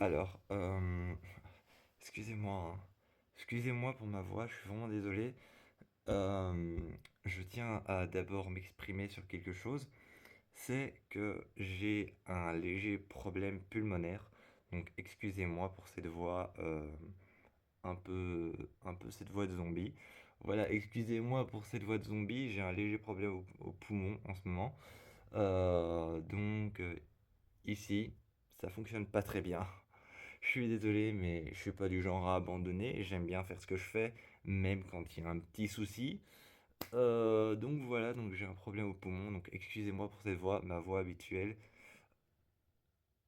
Alors, excusez-moi, hein. Excusez-moi pour ma voix, je suis vraiment désolé. Euh, je tiens à d'abord m'exprimer sur quelque chose. C'est que j'ai un léger problème pulmonaire. Donc, excusez-moi pour cette voix, un peu cette voix de zombie. Voilà, excusez-moi pour cette voix de zombie. J'ai un léger problème au poumon en ce moment. Donc, ici, ça fonctionne pas très bien. Je suis désolé, mais je suis pas du genre à abandonner. J'aime bien faire ce que je fais, même quand il y a un petit souci. Donc voilà, donc j'ai un problème au poumon. Donc excusez-moi pour cette voix, ma voix habituelle.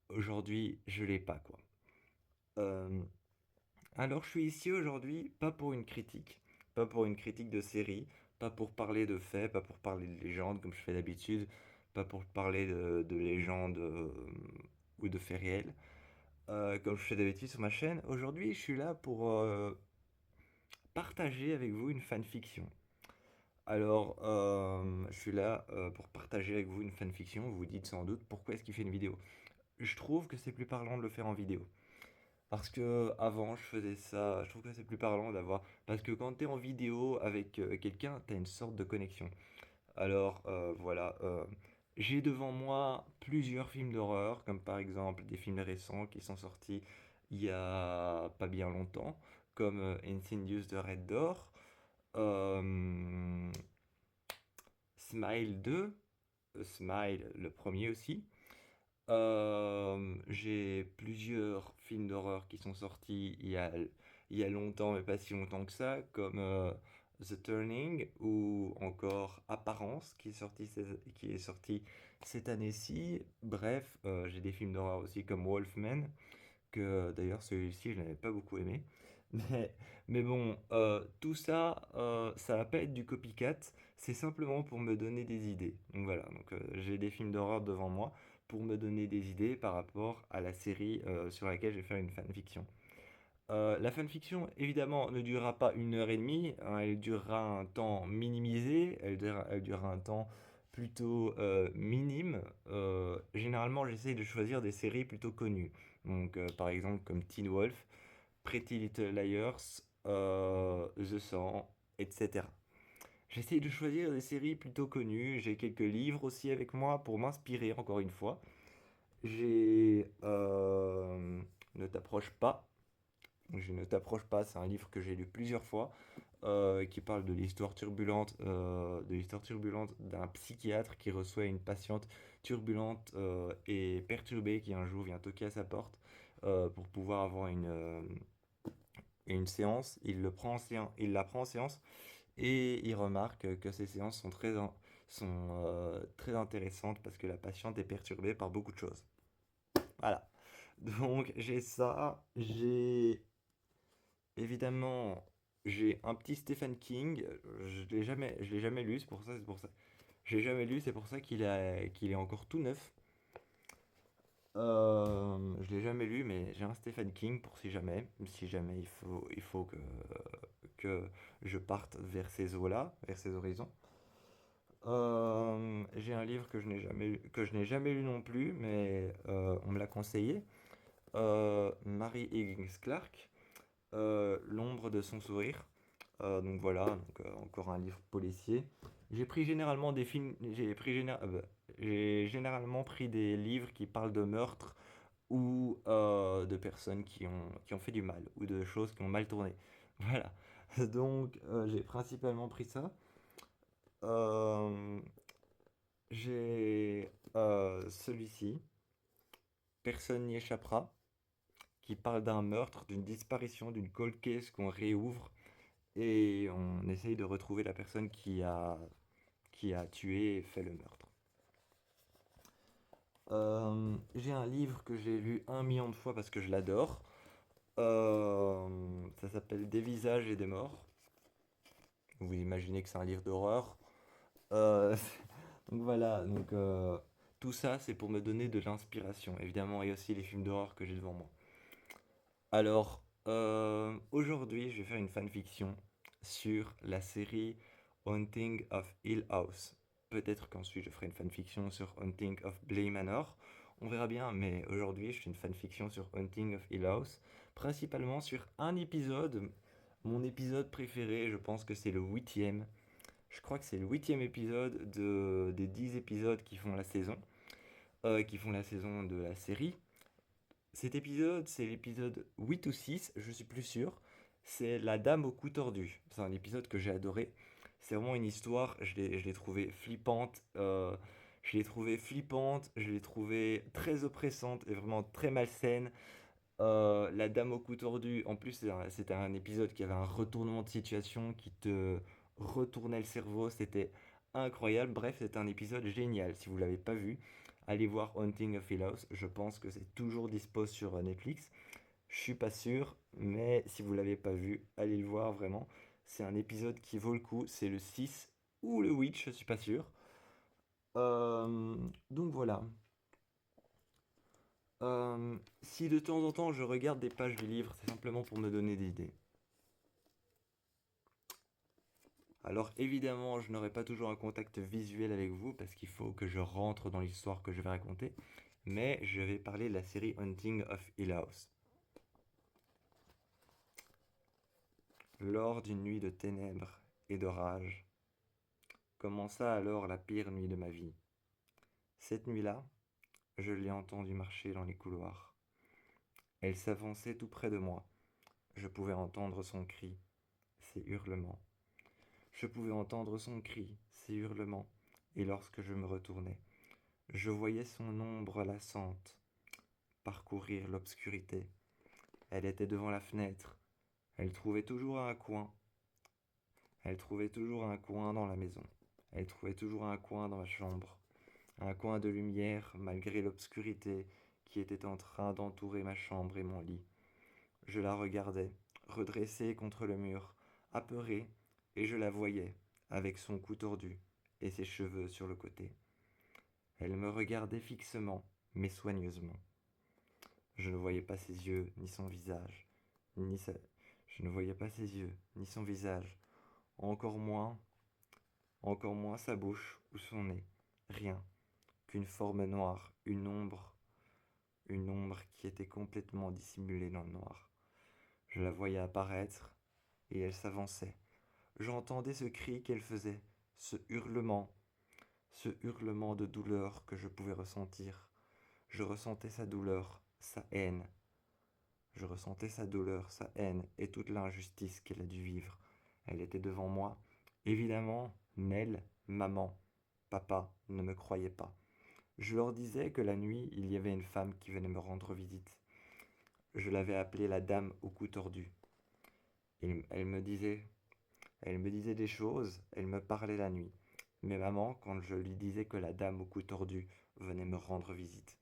Aujourd'hui, je l'ai pas, quoi. Euh, alors je suis ici aujourd'hui, pas pour une critique, pas pour une critique de série, pas pour parler de faits, pas pour parler de légendes comme je fais d'habitude, pas pour parler de légendes ou de faits réels, comme je fais d'habitude sur ma chaîne. Aujourd'hui, je suis là pour partager avec vous une fanfiction. Alors, je suis là pour partager avec vous une fanfiction. Vous vous dites sans doute pourquoi est-ce qu'il fait une vidéo. Je trouve que c'est plus parlant de le faire en vidéo. Parce que avant, je faisais ça. Je trouve que c'est plus parlant d'avoir. Parce que quand tu es en vidéo avec quelqu'un, tu as une sorte de connexion. Alors, voilà. J'ai devant moi plusieurs films d'horreur, comme par exemple des films récents qui sont sortis il y a pas bien longtemps, comme Insidious de Red Door. Euh, Smile 2, Smile le premier aussi. J'ai plusieurs films d'horreur qui sont sortis il y a longtemps, mais pas si longtemps que ça, comme The Turning ou encore Apparence qui est sorti cette année-ci. Bref, j'ai des films d'horreur aussi comme Wolfman, que d'ailleurs celui-ci je n'avais pas beaucoup aimé. Mais, mais bon, tout ça, ça va pas être du copycat, c'est simplement pour me donner des idées. Donc voilà, donc j'ai des films d'horreur devant moi pour me donner des idées par rapport à la série sur laquelle je vais faire une fanfiction. La fanfiction, évidemment, ne durera pas 1 heure et demie, hein, elle durera un temps minimisé, elle durera un temps plutôt minime. Généralement, j'essaye de choisir des séries plutôt connues. Donc, par exemple, comme Teen Wolf, Pretty Little Liars, The Sang, etc. J'essaye de choisir des séries plutôt connues. J'ai quelques livres aussi avec moi pour m'inspirer, encore une fois. J'ai Ne t'approche pas. Je ne t'approche pas, c'est un livre que j'ai lu plusieurs fois, qui parle de l'histoire turbulente d'un psychiatre qui reçoit une patiente turbulente et perturbée qui un jour vient toquer à sa porte pour pouvoir avoir une séance. Il la prend en séance et il remarque que ces séances sont très intéressantes parce que la patiente est perturbée par beaucoup de choses. Voilà. Donc j'ai ça, évidemment, j'ai un petit Stephen King. Je l'ai jamais lu, c'est pour ça. Je l'ai jamais lu, c'est pour ça qu'il est encore tout neuf. Je l'ai jamais lu, mais j'ai un Stephen King pour si jamais il faut que je parte vers ces eaux-là, vers ces horizons. J'ai un livre que je n'ai jamais lu non plus, mais on me l'a conseillé. Mary Higgins Clark. L'ombre de son sourire. Donc voilà, encore un livre policier. J'ai généralement pris des livres qui parlent de meurtres ou de personnes qui ont fait du mal ou de choses qui ont mal tourné. Voilà. Donc j'ai principalement pris ça. Euh, j'ai celui-ci, Personne n'y échappera, qui parle d'un meurtre, d'une disparition, d'une cold case qu'on réouvre et on essaye de retrouver la personne qui a tué et fait le meurtre. J'ai un livre que j'ai lu 1 million de fois parce que je l'adore. Ça s'appelle Des visages et des morts. Vous imaginez que c'est un livre d'horreur. Euh, donc voilà, tout ça c'est pour me donner de l'inspiration, évidemment, et aussi les films d'horreur que j'ai devant moi. Alors, aujourd'hui, je vais faire une fanfiction sur la série Haunting of Hill House. Peut-être qu'ensuite je ferai une fanfiction sur Haunting of Bly Manor. On verra bien, mais aujourd'hui, je fais une fanfiction sur Hunting of Hill House, principalement sur un épisode. Mon épisode préféré, je pense que c'est le huitième. Je crois que c'est le huitième épisode des 10 épisodes qui font la saison de la série. Cet épisode, c'est l'épisode 8 ou 6, je suis plus sûr. C'est La Dame au cou tordu. C'est un épisode que j'ai adoré. C'est vraiment une histoire, je l'ai trouvée flippante. Je l'ai trouvée très oppressante et vraiment très malsaine. La Dame au cou tordu, en plus, c'était un épisode qui avait un retournement de situation qui te retournait le cerveau. C'était incroyable. Bref, c'est un épisode génial. Si vous l'avez pas vu, allez voir Haunting of Hill House. Je pense que c'est toujours dispo sur Netflix. Je suis pas sûr, mais si vous l'avez pas vu, allez le voir vraiment. C'est un épisode qui vaut le coup. C'est le 6 ou le 8, je suis pas sûr. Euh, donc voilà. Si de temps en temps je regarde des pages du livre, c'est simplement pour me donner des idées. Alors évidemment, je n'aurai pas toujours un contact visuel avec vous parce qu'il faut que je rentre dans l'histoire que je vais raconter, mais je vais parler de la série Hunting of Hill House. Lors d'une nuit de ténèbres et d'orage, commença alors la pire nuit de ma vie. Cette nuit-là, je l'ai entendue marcher dans les couloirs. Elle s'avançait tout près de moi. Je pouvais entendre son cri, ses hurlements. Je pouvais entendre son cri, ses hurlements, et lorsque je me retournai, je voyais son ombre lassante parcourir l'obscurité. Elle était devant la fenêtre. Elle trouvait toujours un coin. Elle trouvait toujours un coin dans la maison. Elle trouvait toujours un coin dans la chambre. Un coin de lumière malgré l'obscurité qui était en train d'entourer ma chambre et mon lit. Je la regardais, redressée contre le mur, apeurée, et je la voyais, avec son cou tordu et ses cheveux sur le côté. Elle me regardait fixement, mais soigneusement. Je ne voyais pas ses yeux, ni son visage, ni sa... Je ne voyais pas ses yeux, ni son visage, encore moins, encore moins sa bouche ou son nez. Rien, qu'une forme noire, une ombre qui était complètement dissimulée dans le noir. Je la voyais apparaître, et elle s'avançait. J'entendais ce cri qu'elle faisait, ce hurlement de douleur que je pouvais ressentir. Je ressentais sa douleur, sa haine. Je ressentais sa douleur, sa haine et toute l'injustice qu'elle a dû vivre. Elle était devant moi. Évidemment, Nell, maman, papa ne me croyaient pas. Je leur disais que la nuit, il y avait une femme qui venait me rendre visite. Je l'avais appelée la dame au cou tordu. Et elle me disait des choses, elle me parlait la nuit. Mais maman, quand je lui disais que la dame au cou tordu venait me rendre visite,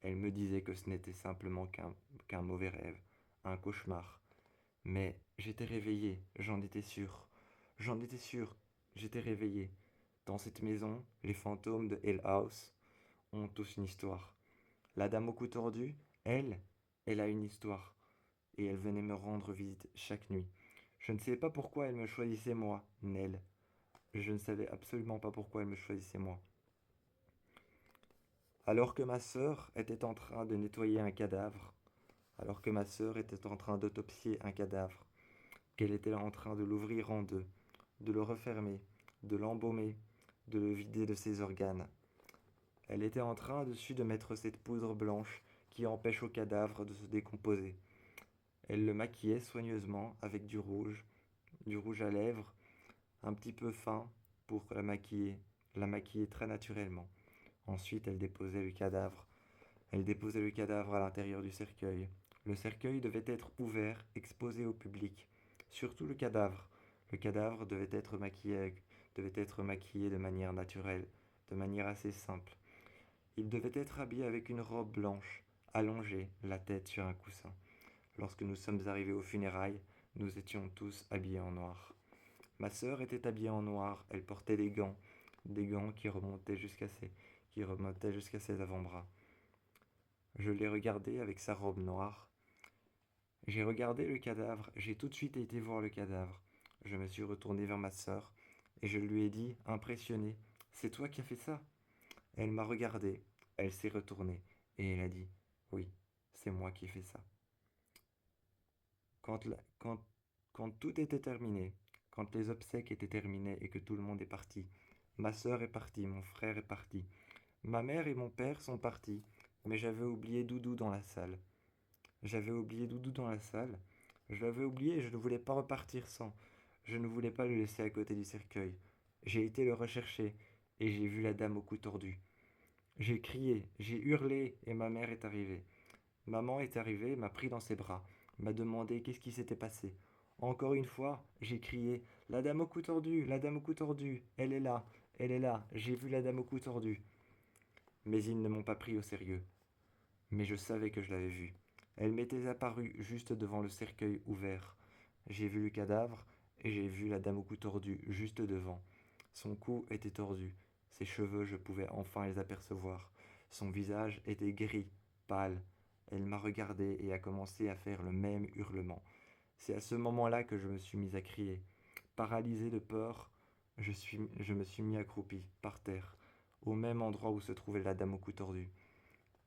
elle me disait que ce n'était simplement qu'un mauvais rêve, un cauchemar. Mais j'étais réveillé, j'en étais sûr. J'en étais sûr, j'étais réveillé. Dans cette maison, les fantômes de Hell House ont tous une histoire. La dame au cou tordu, elle a une histoire. Et elle venait me rendre visite chaque nuit. Je ne sais pas pourquoi elle me choisissait moi, Nell. Je ne savais absolument pas pourquoi elle me choisissait moi. Alors que ma sœur était en train de nettoyer un cadavre, alors que ma sœur était en train d'autopsier un cadavre, qu'elle était en train de l'ouvrir en deux, de le refermer, de l'embaumer, de le vider de ses organes. Elle était en train dessus de mettre cette poudre blanche qui empêche au cadavre de se décomposer. Elle le maquillait soigneusement avec du rouge à lèvres, un petit peu fin pour la maquiller très naturellement. Ensuite, elle déposait le cadavre. Elle déposait le cadavre à l'intérieur du cercueil. Le cercueil devait être ouvert, exposé au public. Surtout le cadavre. Le cadavre devait être maquillé de manière naturelle, de manière assez simple. Il devait être habillé avec une robe blanche, allongée, la tête sur un coussin. Lorsque nous sommes arrivés aux funérailles, nous étions tous habillés en noir. Ma sœur était habillée en noir, elle portait des gants qui remontaient jusqu'à ses avant-bras. Je l'ai regardé avec sa robe noire. J'ai regardé le cadavre, j'ai tout de suite été voir le cadavre. Je me suis retourné vers ma sœur et je lui ai dit, impressionné, c'est toi qui as fait ça? Elle m'a regardé, elle s'est retournée Et elle a dit, oui, c'est moi qui ai fait ça. Quand, la- quand, quand tout était terminé, quand les obsèques étaient terminées et que tout le monde est parti, ma sœur est partie, mon frère est parti, ma mère et mon père sont partis, mais j'avais oublié Doudou dans la salle. J'avais oublié Doudou dans la salle. Je l'avais oublié et je ne voulais pas repartir sans. Je ne voulais pas le laisser à côté du cercueil. J'ai été le rechercher et j'ai vu la dame au cou tordu. J'ai crié, j'ai hurlé et ma mère est arrivée. Maman est arrivée, m'a pris dans ses bras, m'a demandé qu'est-ce qui s'était passé. Encore une fois, j'ai crié la dame au cou tordu, la dame au cou tordu, elle est là, j'ai vu la dame au cou tordu. Mais ils ne m'ont pas pris au sérieux. Mais je savais que je l'avais vue. Elle m'était apparue juste devant le cercueil ouvert. J'ai vu le cadavre et j'ai vu la dame au cou tordu juste devant. Son cou était tordu, ses cheveux je pouvais enfin les apercevoir. Son visage était gris, pâle. Elle m'a regardé et a commencé à faire le même hurlement. C'est à ce moment-là que je me suis mis à crier. Paralysé de peur, je me suis mis accroupi, par terre, au même endroit où se trouvait la dame au cou tordu.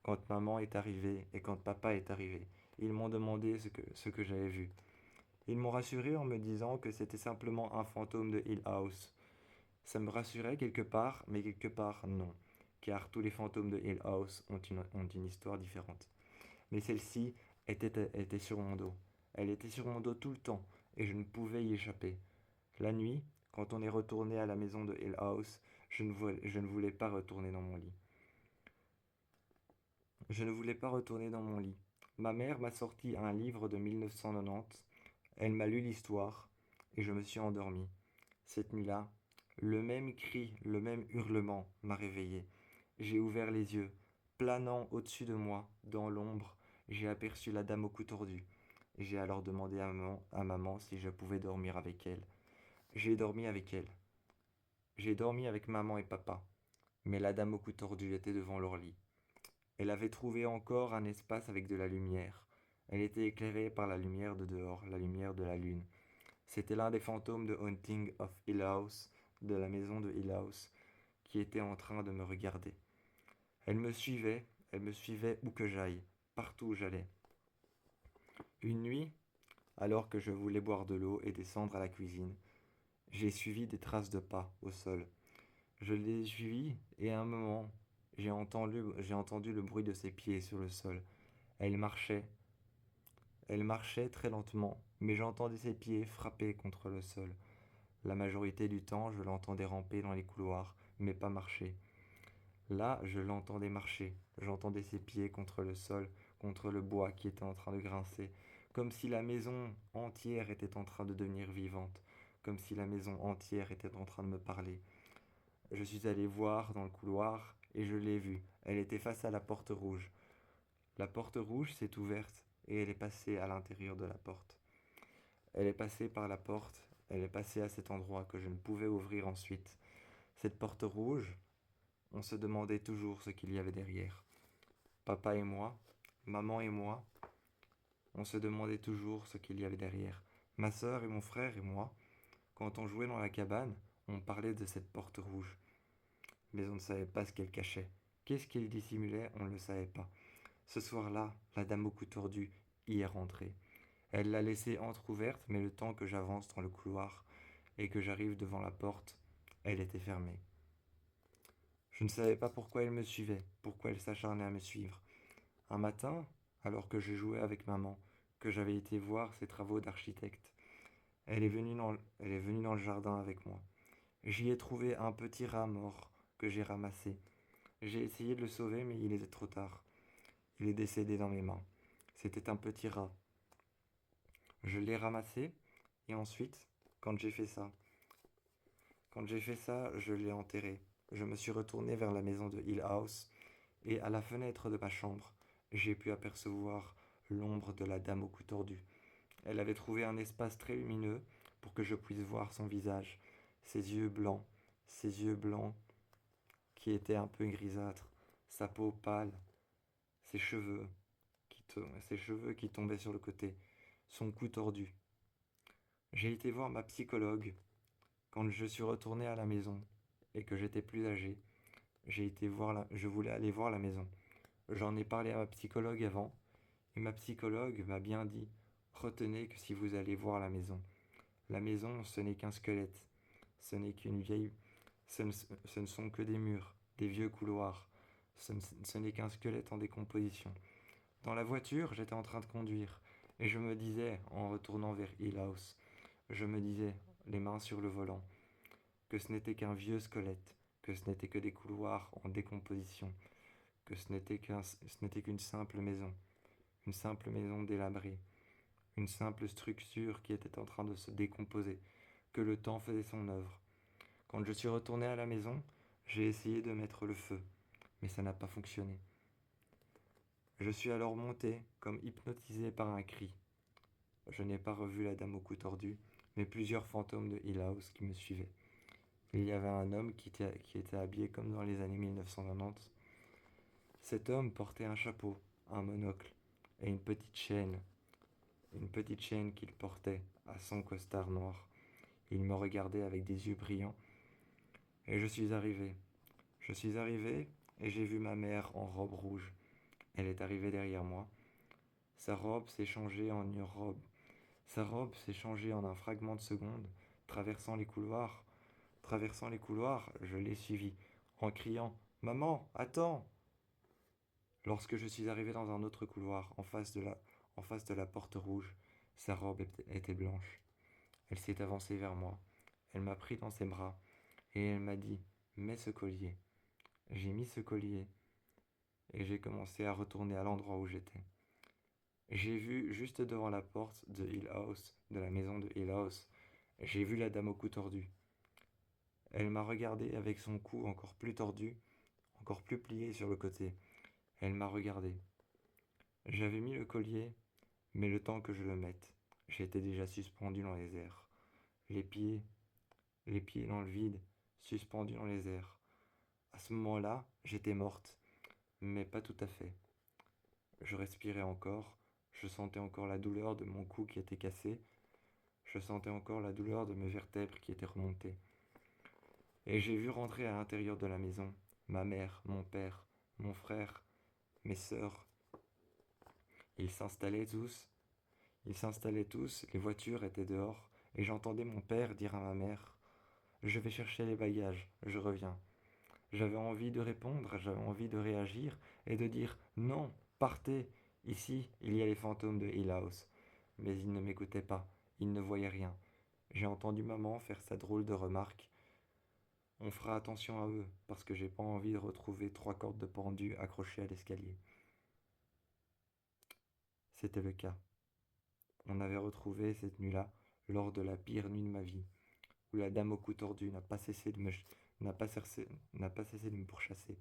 Quand maman est arrivée et quand papa est arrivé, ils m'ont demandé ce que j'avais vu. Ils m'ont rassuré en me disant que c'était simplement un fantôme de Hill House. Ça me rassurait quelque part, mais quelque part non, car tous les fantômes de Hill House ont une histoire différente. Mais celle-ci était sur mon dos. Elle était sur mon dos tout le temps, et je ne pouvais y échapper. La nuit, quand on est retourné à la maison de Hill House, je ne voulais pas retourner dans mon lit. Je ne voulais pas retourner dans mon lit. Ma mère m'a sorti un livre de 1990. Elle m'a lu l'histoire et je me suis endormi. Cette nuit-là, le même cri, le même hurlement m'a réveillé. J'ai ouvert les yeux. Planant au-dessus de moi, dans l'ombre, j'ai aperçu la dame au cou tordu. J'ai alors demandé à maman si je pouvais dormir avec elle. J'ai dormi avec elle. J'ai dormi avec maman et papa. Mais la dame au cou tordu était devant leur lit. Elle avait trouvé encore un espace avec de la lumière. Elle était éclairée par la lumière de dehors, la lumière de la lune. C'était l'un des fantômes de Haunting of Hill House, de la maison de Hill House, qui était en train de me regarder. Elle me suivait où que j'aille, partout où j'allais. Une nuit, alors que je voulais boire de l'eau et descendre à la cuisine, j'ai suivi des traces de pas au sol. Je l'ai suivi et à un moment, j'ai entendu le bruit de ses pieds sur le sol. Elle marchait. Elle marchait très lentement, mais j'entendais ses pieds frapper contre le sol. La majorité du temps, je l'entendais ramper dans les couloirs, mais pas marcher. Là, je l'entendais marcher. J'entendais ses pieds contre le sol, contre le bois qui était en train de grincer, comme si la maison entière était en train de devenir vivante, comme si la maison entière était en train de me parler. Je suis allé voir dans le couloir et je l'ai vue. Elle était face à la porte rouge. La porte rouge s'est ouverte et elle est passée à l'intérieur de la porte. Elle est passée par la porte, elle est passée à cet endroit que je ne pouvais ouvrir ensuite. Cette porte rouge, on se demandait toujours ce qu'il y avait derrière. Papa et moi, maman et moi, on se demandait toujours ce qu'il y avait derrière. Ma sœur et mon frère et moi, quand on jouait dans la cabane, on parlait de cette porte rouge. Mais on ne savait pas ce qu'elle cachait. Qu'est-ce qu'elle dissimulait, on ne le savait pas. Ce soir-là, la dame au cou tordu y est rentrée. Elle l'a laissée entr'ouverte, mais le temps que j'avance dans le couloir et que j'arrive devant la porte, elle était fermée. Je ne savais pas pourquoi elle me suivait, pourquoi elle s'acharnait à me suivre. Un matin, alors que je jouais avec maman, que j'avais été voir ses travaux d'architecte, elle est venue dans le jardin avec moi. J'y ai trouvé un petit rat mort que j'ai ramassé. J'ai essayé de le sauver, mais il était trop tard. Il est décédé dans mes mains. C'était un petit rat. Je l'ai ramassé et ensuite, quand j'ai fait ça, je l'ai enterré. Je me suis retourné vers la maison de Hill House et à la fenêtre de ma chambre, j'ai pu apercevoir l'ombre de la dame au cou tordu. Elle avait trouvé un espace très lumineux pour que je puisse voir son visage, ses yeux blancs qui étaient un peu grisâtres, sa peau pâle, ses cheveux ses cheveux qui tombaient sur le côté, son cou tordu. J'ai été voir ma psychologue quand je suis retourné à la maison et que j'étais plus âgé. Je voulais aller voir la maison. J'en ai parlé à ma psychologue avant, et ma psychologue m'a bien dit, retenez que si vous allez voir la maison, ce n'est qu'un squelette, ce n'est qu'une vieille, ce ne sont que des murs, des vieux couloirs, ce n'est qu'un squelette en décomposition. Dans la voiture, j'étais en train de conduire, et je me disais, en retournant vers Hill House, je me disais, les mains sur le volant, que ce n'était qu'un vieux squelette, que ce n'était que des couloirs en décomposition, que ce n'était qu'une simple maison, une simple maison délabrée, une simple structure qui était en train de se décomposer, que le temps faisait son œuvre. Quand je suis retourné à la maison, j'ai essayé de mettre le feu, mais ça n'a pas fonctionné. Je suis alors monté, comme hypnotisé par un cri. Je n'ai pas revu la dame au cou tordu, mais plusieurs fantômes de Hill House qui me suivaient. Il y avait un homme qui était habillé comme dans les années 1990. Cet homme portait un chapeau, un monocle et une petite chaîne qu'il portait à son costard noir. Il me regardait avec des yeux brillants et je suis arrivé. Je suis arrivé et j'ai vu ma mère en robe rouge. Elle est arrivée derrière moi. Sa robe s'est changée en une robe. Sa robe s'est changée en un fragment de seconde, traversant les couloirs. Traversant les couloirs, je l'ai suivie, en criant Maman, attends. Lorsque je suis arrivé dans un autre couloir, en face de la porte rouge, sa robe était blanche. Elle s'est avancée vers moi. Elle m'a pris dans ses bras et elle m'a dit Mets ce collier. J'ai mis ce collier et j'ai commencé à retourner à l'endroit où j'étais. J'ai vu juste devant la porte de Hill House, de la maison de Hill House, j'ai vu la dame au cou tordu. Elle m'a regardé avec son cou encore plus tordu, encore plus plié sur le côté. Elle m'a regardé. J'avais mis le collier, mais le temps que je le mette, j'étais déjà suspendu dans les airs. Les pieds, les pieds dans le vide, suspendus dans les airs. À ce moment-là, j'étais morte, mais pas tout à fait. Je respirais encore, je sentais encore la douleur de mon cou qui était cassé, je sentais encore la douleur de mes vertèbres qui étaient remontées. Et j'ai vu rentrer à l'intérieur de la maison ma mère, mon père, mon frère, mes sœurs. Ils s'installaient tous, ils s'installaient tous, les voitures étaient dehors, et j'entendais mon père dire à ma mère Je vais chercher les bagages, je reviens. J'avais envie de répondre, j'avais envie de réagir et de dire Non, partez, ici il y a les fantômes de Hill House. Mais ils ne m'écoutaient pas, ils ne voyaient rien. J'ai entendu maman faire sa drôle de remarque On fera attention à eux, parce que j'ai pas envie de retrouver 3 cordes de pendu accrochées à l'escalier. C'était le cas. On avait retrouvé cette nuit-là, lors de la pire nuit de ma vie, où la dame au cou tordu n'a pas cessé de me pourchasser.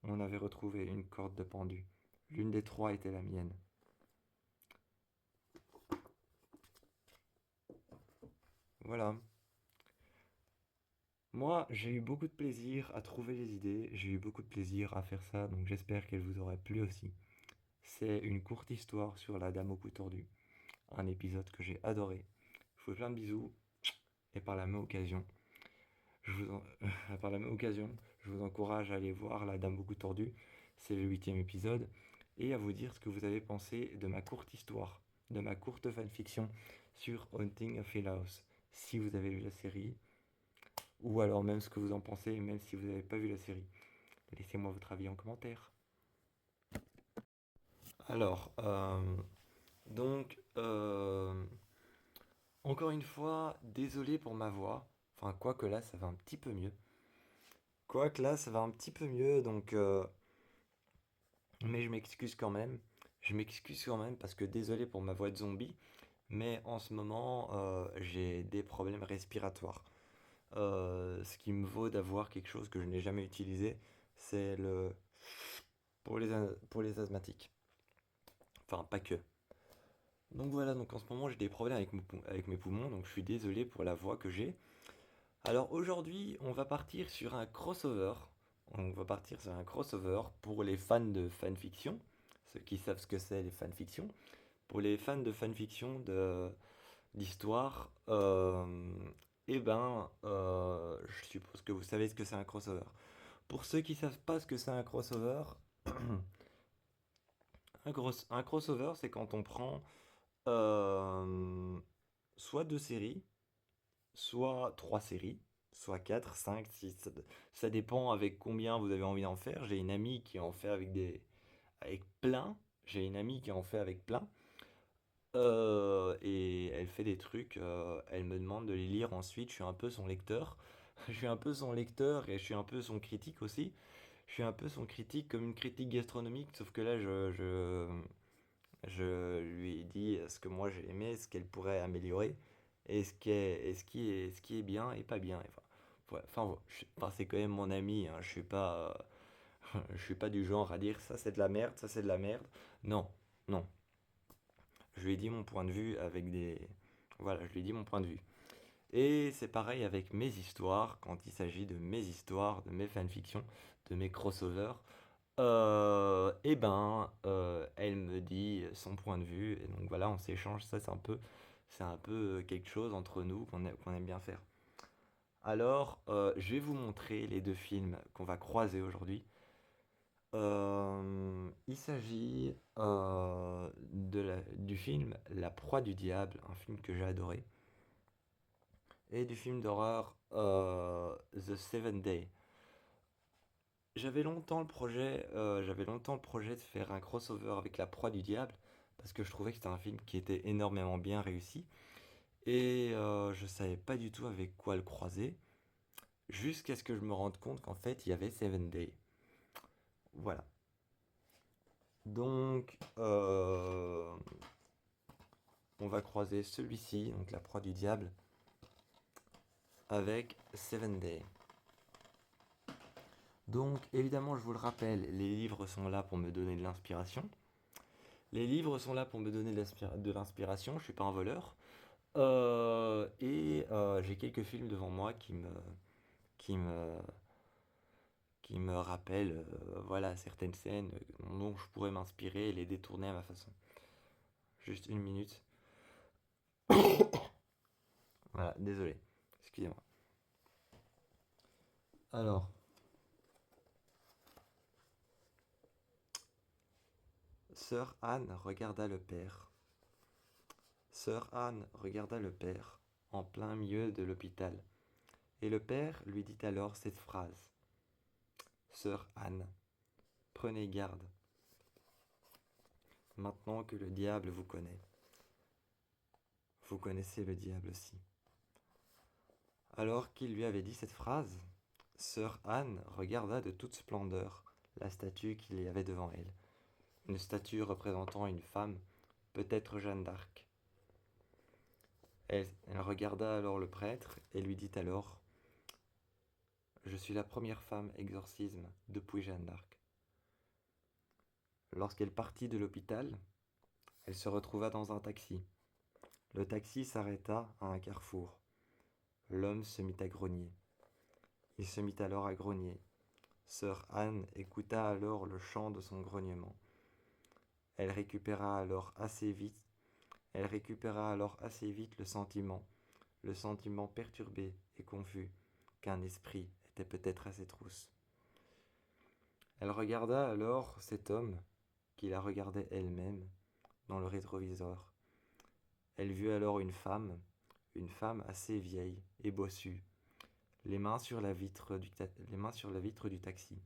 On avait retrouvé une corde de pendu. L'une des 3 était la mienne. Voilà. Moi, j'ai eu beaucoup de plaisir à trouver les idées, j'ai eu beaucoup de plaisir à faire ça, donc j'espère qu'elle vous aura plu aussi. C'est une courte histoire sur la dame au cou tordu. Un épisode que j'ai adoré. Je vous fais plein de bisous et par la même occasion, par la même occasion, je vous encourage à aller voir La Dame beaucoup tordue. C'est le 8e épisode et à vous dire ce que vous avez pensé de ma courte histoire, de ma courte fanfiction sur Haunting of Hill House. Si vous avez vu la série ou alors même ce que vous en pensez, même si vous n'avez pas vu la série. Laissez-moi votre avis en commentaire. Alors, donc, encore une fois, désolé pour ma voix. Enfin, quoique là, ça va un petit peu mieux. Quoique là, ça va un petit peu mieux, donc... mais je m'excuse quand même. Je m'excuse quand même parce que désolé pour ma voix de zombie. Mais en ce moment, j'ai des problèmes respiratoires. Ce qui me vaut d'avoir quelque chose que je n'ai jamais utilisé, c'est le... pour les asthmatiques. Enfin, pas que. Donc voilà, donc en ce moment j'ai des problèmes avec mes poumons, donc je suis désolé pour la voix que j'ai. Alors aujourd'hui, on va partir sur un crossover. On va partir sur un crossover pour les fans de fanfiction, ceux qui savent ce que c'est les fanfictions. Pour les fans de fanfiction d'histoire, je suppose que vous savez ce que c'est un crossover. Pour ceux qui savent pas ce que c'est un crossover, Un crossover, c'est quand on prend euh, soit deux séries, soit trois séries, soit quatre, cinq, six. Ça dépend avec combien vous avez envie d'en faire. J'ai une amie qui en fait avec plein. J'ai une amie qui en fait avec plein. Et elle fait des trucs. Elle me demande de les lire ensuite. Je suis un peu son lecteur. Je suis un peu son lecteur et je suis un peu son critique aussi. Je suis un peu son critique comme une critique gastronomique, sauf que là, je lui ai dit ce que moi j'ai aimé, ce qu'elle pourrait améliorer, et ce qui est bien et pas bien. Enfin, ouais, enfin, enfin, c'est quand même mon ami, hein, je suis pas du genre à dire ça c'est de la merde, ça c'est de la merde. Non, non. Je lui ai dit mon point de vue avec des... Voilà, je lui ai dit mon point de vue. Et c'est pareil avec mes histoires, quand il s'agit de mes histoires, de mes fanfictions, de mes crossovers. Elle me dit son point de vue, et donc voilà, on s'échange. Ça, c'est un peu quelque chose entre nous qu'on aime bien faire. Alors, je vais vous montrer les deux films qu'on va croiser aujourd'hui. Il s'agit du film La proie du diable, un film que j'ai adoré, et du film d'horreur The Seven Day. J'avais longtemps le projet de faire un crossover avec La Proie du Diable, parce que je trouvais que c'était un film qui était énormément bien réussi, et je savais pas du tout avec quoi le croiser, jusqu'à ce que je me rende compte qu'en fait il y avait Seven Day. Voilà. Donc, on va croiser celui-ci, donc La Proie du Diable, avec Seven Day. Donc, évidemment, je vous le rappelle, les livres sont là pour me donner de l'inspiration. Les livres sont là pour me donner de l'inspiration, je suis pas un voleur. J'ai quelques films devant moi qui me, qui me rappellent voilà, certaines scènes dont je pourrais m'inspirer et les détourner à ma façon. Juste une minute. Voilà, désolé. Excusez-moi. Alors, Sœur Anne regarda le père. Sœur Anne regarda le père en plein milieu de l'hôpital. Et le père lui dit alors cette phrase. Sœur Anne, prenez garde, maintenant que le diable vous connaît. Vous connaissez le diable aussi. Alors qu'il lui avait dit cette phrase, sœur Anne regarda de toute splendeur la statue qu'il y avait devant elle. Une statue représentant une femme, peut-être Jeanne d'Arc. Elle regarda alors le prêtre et lui dit alors je suis la première femme exorcisme depuis Jeanne d'Arc. Lorsqu'elle partit de l'hôpital, elle se retrouva dans un taxi. Le taxi s'arrêta à un carrefour. L'homme se mit à grogner. Il se mit alors à grogner. Sœur Anne écouta alors le chant de son grognement. Elle récupéra alors assez vite, Elle récupéra alors assez vite le sentiment perturbé et confus qu'un esprit était peut-être à ses trousses. Elle regarda alors cet homme qui la regardait elle-même dans le rétroviseur. Elle vit alors une femme assez vieille et bossue, les mains sur la vitre du taxi,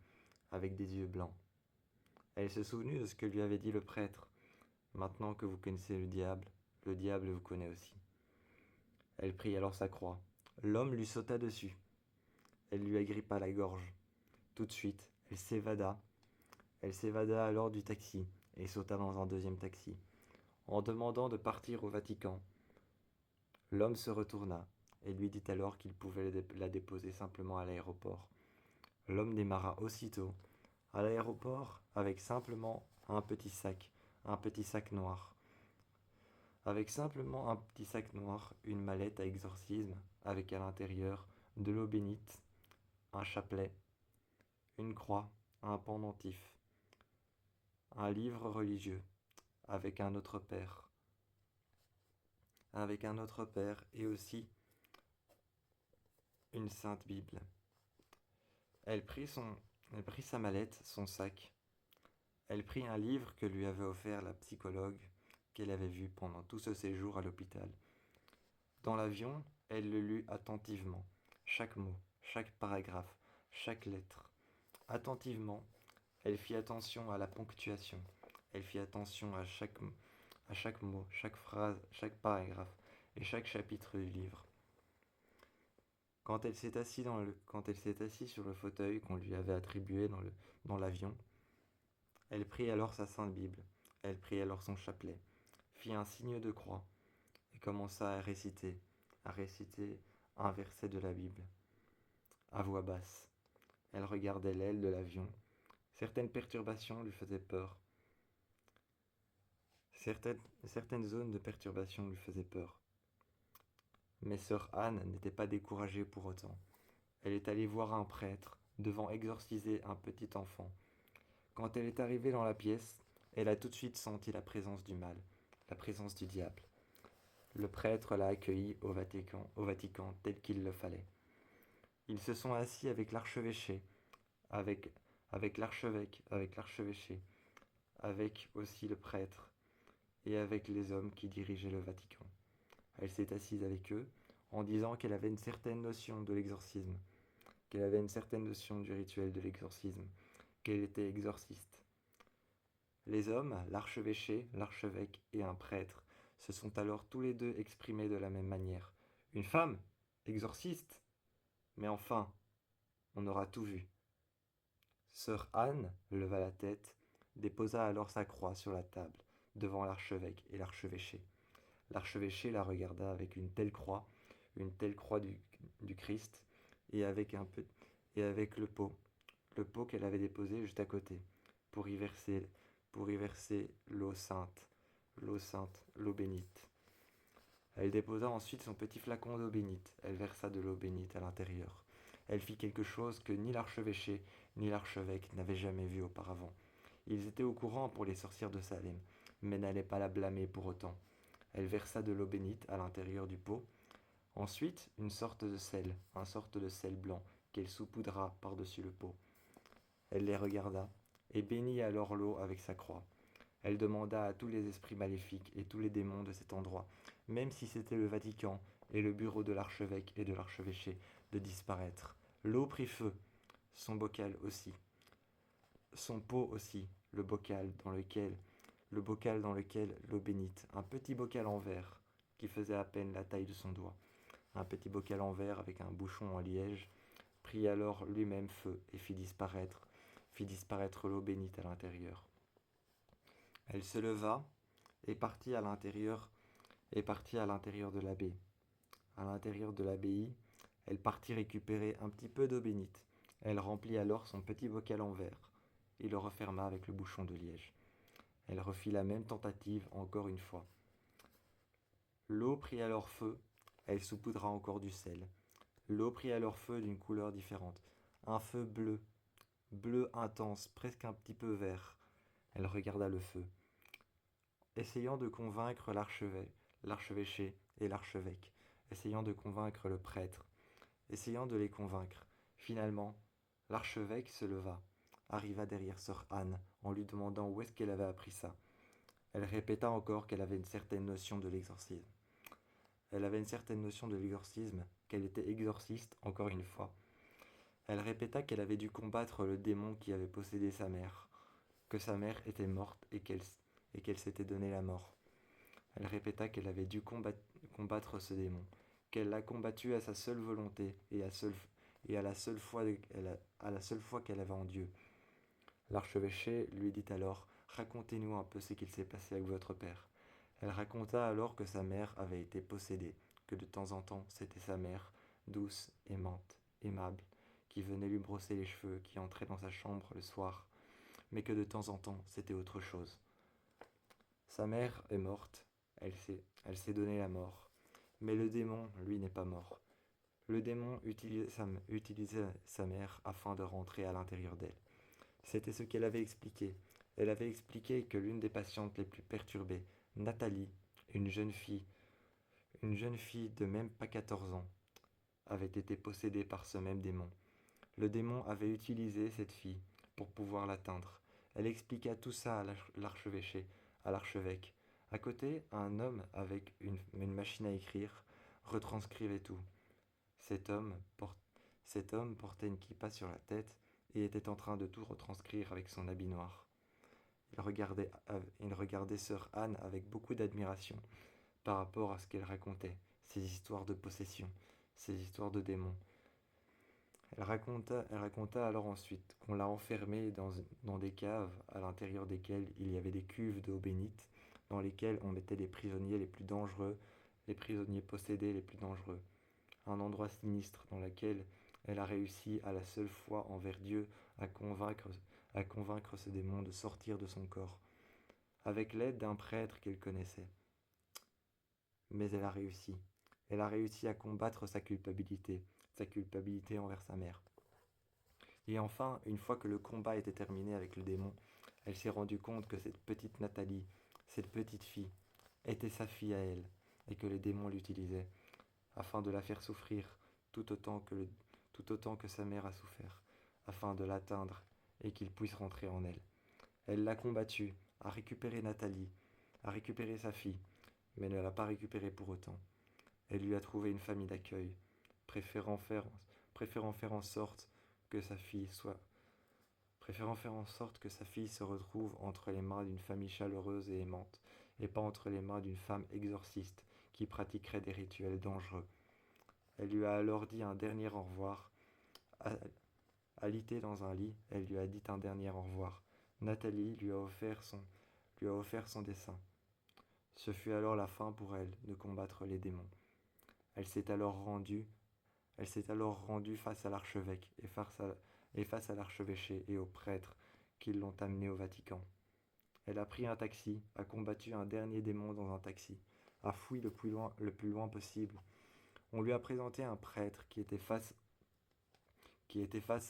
avec des yeux blancs. Elle se souvenut de ce que lui avait dit le prêtre. Maintenant que vous connaissez le diable vous connaît aussi. Elle prit alors sa croix. L'homme lui sauta dessus. Elle lui agrippa la gorge. Tout de suite, elle s'évada. Elle s'évada alors du taxi et sauta dans un deuxième taxi, en demandant de partir au Vatican. L'homme se retourna et lui dit alors qu'il pouvait la déposer simplement à l'aéroport. L'homme démarra aussitôt à l'aéroport avec simplement un petit sac noir. Avec simplement un petit sac noir, une mallette à exorcisme avec à l'intérieur de l'eau bénite, un chapelet, une croix, un pendentif, un livre religieux avec un autre père et aussi une sainte Bible. Elle prit sa mallette, son sac. Elle prit un livre que lui avait offert la psychologue qu'elle avait vue pendant tout ce séjour à l'hôpital. Dans l'avion, elle le lut attentivement, chaque mot, chaque paragraphe, chaque lettre. Attentivement, elle fit attention à la ponctuation, elle fit attention à chaque mot, chaque phrase, chaque paragraphe et chaque chapitre du livre. Quand elle s'est assise sur le fauteuil qu'on lui avait attribué dans l'avion, elle prit alors sa Sainte Bible, elle prit alors son chapelet, fit un signe de croix et commença à réciter un verset de la Bible, à voix basse. Elle regardait l'aile de l'avion. Certaines perturbations lui faisaient peur. Certaines zones de perturbation lui faisaient peur. Mais sœur Anne n'était pas découragée pour autant. Elle est allée voir un prêtre devant exorciser un petit enfant. Quand elle est arrivée dans la pièce, elle a tout de suite senti la présence du mal, la présence du diable. Le prêtre l'a accueillie au Vatican tel qu'il le fallait. Ils se sont assis avec l'archevêché, avec, avec l'archevêque, avec l'archevêché, avec aussi le prêtre et avec les hommes qui dirigeaient le Vatican. Elle s'est assise avec eux en disant qu'elle avait une certaine notion de l'exorcisme, qu'elle avait une certaine notion du rituel de l'exorcisme, qu'elle était exorciste. Les hommes, l'archevêché, l'archevêque et un prêtre, se sont alors tous les deux exprimés de la même manière. Une femme, exorciste. Mais enfin, on aura tout vu. Sœur Anne leva la tête, déposa alors sa croix sur la table, devant l'archevêque et l'archevêché. L'archevêché la regarda avec une telle croix du Christ, et avec le pot qu'elle avait déposé juste à côté, pour y verser l'eau sainte, l'eau bénite. Elle déposa ensuite son petit flacon d'eau bénite. Elle versa de l'eau bénite à l'intérieur. Elle fit quelque chose que ni l'archevêché ni l'archevêque n'avaient jamais vu auparavant. Ils étaient au courant pour les sorcières de Salem, mais n'allaient pas la blâmer pour autant. Elle versa de l'eau bénite à l'intérieur du pot. Ensuite, une sorte de sel blanc qu'elle saupoudra par-dessus le pot. Elle les regarda et bénit alors l'eau avec sa croix. Elle demanda à tous les esprits maléfiques et tous les démons de cet endroit, même si c'était le Vatican et le bureau de l'archevêque et de l'archevêché, de disparaître. L'eau prit feu, son bocal aussi, son pot aussi, le bocal dans lequel l'eau bénite, un petit bocal en verre qui faisait à peine la taille de son doigt, un petit bocal en verre avec un bouchon en liège, prit alors lui-même feu et fit disparaître l'eau bénite à l'intérieur. Elle se leva et partit à l'intérieur de l'abbaye. À l'intérieur de l'abbaye, elle partit récupérer un petit peu d'eau bénite. Elle remplit alors son petit bocal en verre et le referma avec le bouchon de liège. Elle refit la même tentative encore une fois. L'eau prit alors feu, elle saupoudra encore du sel. L'eau prit alors feu d'une couleur différente, un feu bleu, bleu intense, presque un petit peu vert. Elle regarda le feu, essayant de convaincre l'archevêché et l'archevêque, essayant de convaincre le prêtre, essayant de les convaincre. Finalement, l'archevêque se leva, arriva derrière sœur Anne en lui demandant où est-ce qu'elle avait appris ça. Elle répéta encore qu'elle avait une certaine notion de l'exorcisme. Elle avait une certaine notion de l'exorcisme, qu'elle était exorciste encore une fois. Elle répéta qu'elle avait dû combattre le démon qui avait possédé sa mère, que sa mère était morte et qu'elle s'était donné la mort. Elle répéta qu'elle avait dû combattre ce démon, qu'elle l'a combattu à sa seule volonté et à la seule foi qu'elle avait en Dieu. L'archevêché lui dit alors: Racontez-nous un peu ce qu'il s'est passé avec votre père. Elle raconta alors que sa mère avait été possédée, que de temps en temps c'était sa mère, douce, aimante, aimable, qui venait lui brosser les cheveux, qui entrait dans sa chambre le soir, mais que de temps en temps c'était autre chose. Sa mère est morte, elle s'est donné la mort, mais le démon, lui, n'est pas mort. Le démon utilisait sa mère afin de rentrer à l'intérieur d'elle. C'était ce qu'elle avait expliqué. Elle avait expliqué que l'une des patientes les plus perturbées, Nathalie, une jeune fille de même pas 14 ans, avait été possédée par ce même démon. Le démon avait utilisé cette fille pour pouvoir l'atteindre. Elle expliqua tout ça à l'archevêché, à l'archevêque. À côté, un homme avec une machine à écrire retranscrivait tout. Cet homme, Cet homme portait une kippa sur la tête et était en train de tout retranscrire avec son habit noir. Il regardait sœur Anne avec beaucoup d'admiration par rapport à ce qu'elle racontait, ses histoires de possession, ses histoires de démons. Elle raconta alors ensuite qu'on l'a enfermée dans des caves à l'intérieur desquelles il y avait des cuves d'eau bénite dans lesquelles on mettait les prisonniers les plus dangereux, les prisonniers possédés les plus dangereux. Un endroit sinistre dans lequel elle a réussi à la seule foi envers Dieu à convaincre ce démon de sortir de son corps, avec l'aide d'un prêtre qu'elle connaissait. Mais elle a réussi. Elle a réussi à combattre sa culpabilité envers sa mère. Et enfin, une fois que le combat était terminé avec le démon, elle s'est rendue compte que cette petite Nathalie, cette petite fille, était sa fille à elle, et que le démon l'utilisait, afin de la faire souffrir tout autant que sa mère a souffert, afin de l'atteindre et qu'il puisse rentrer en elle. Elle l'a combattu, a récupéré Nathalie, a récupéré sa fille, mais ne l'a pas récupérée pour autant. Elle lui a trouvé une famille d'accueil, préférant faire, préférant faire en sorte que sa fille soit préférant faire en sorte que sa fille se retrouve entre les mains d'une famille chaleureuse et aimante, et pas entre les mains d'une femme exorciste qui pratiquerait des rituels dangereux. Elle lui a alors dit un dernier au revoir. Alitée dans un lit, elle lui a dit un dernier au revoir. Nathalie lui a offert son dessin. Ce fut alors la fin pour elle de combattre les démons. Elle s'est alors rendue, elle s'est alors rendue face à l'archevêque et face à l'archevêché et aux prêtres qui l'ont amenée au Vatican. Elle a pris un taxi, a combattu un dernier démon dans un taxi, a fui le plus loin possible. On lui a présenté un prêtre qui était face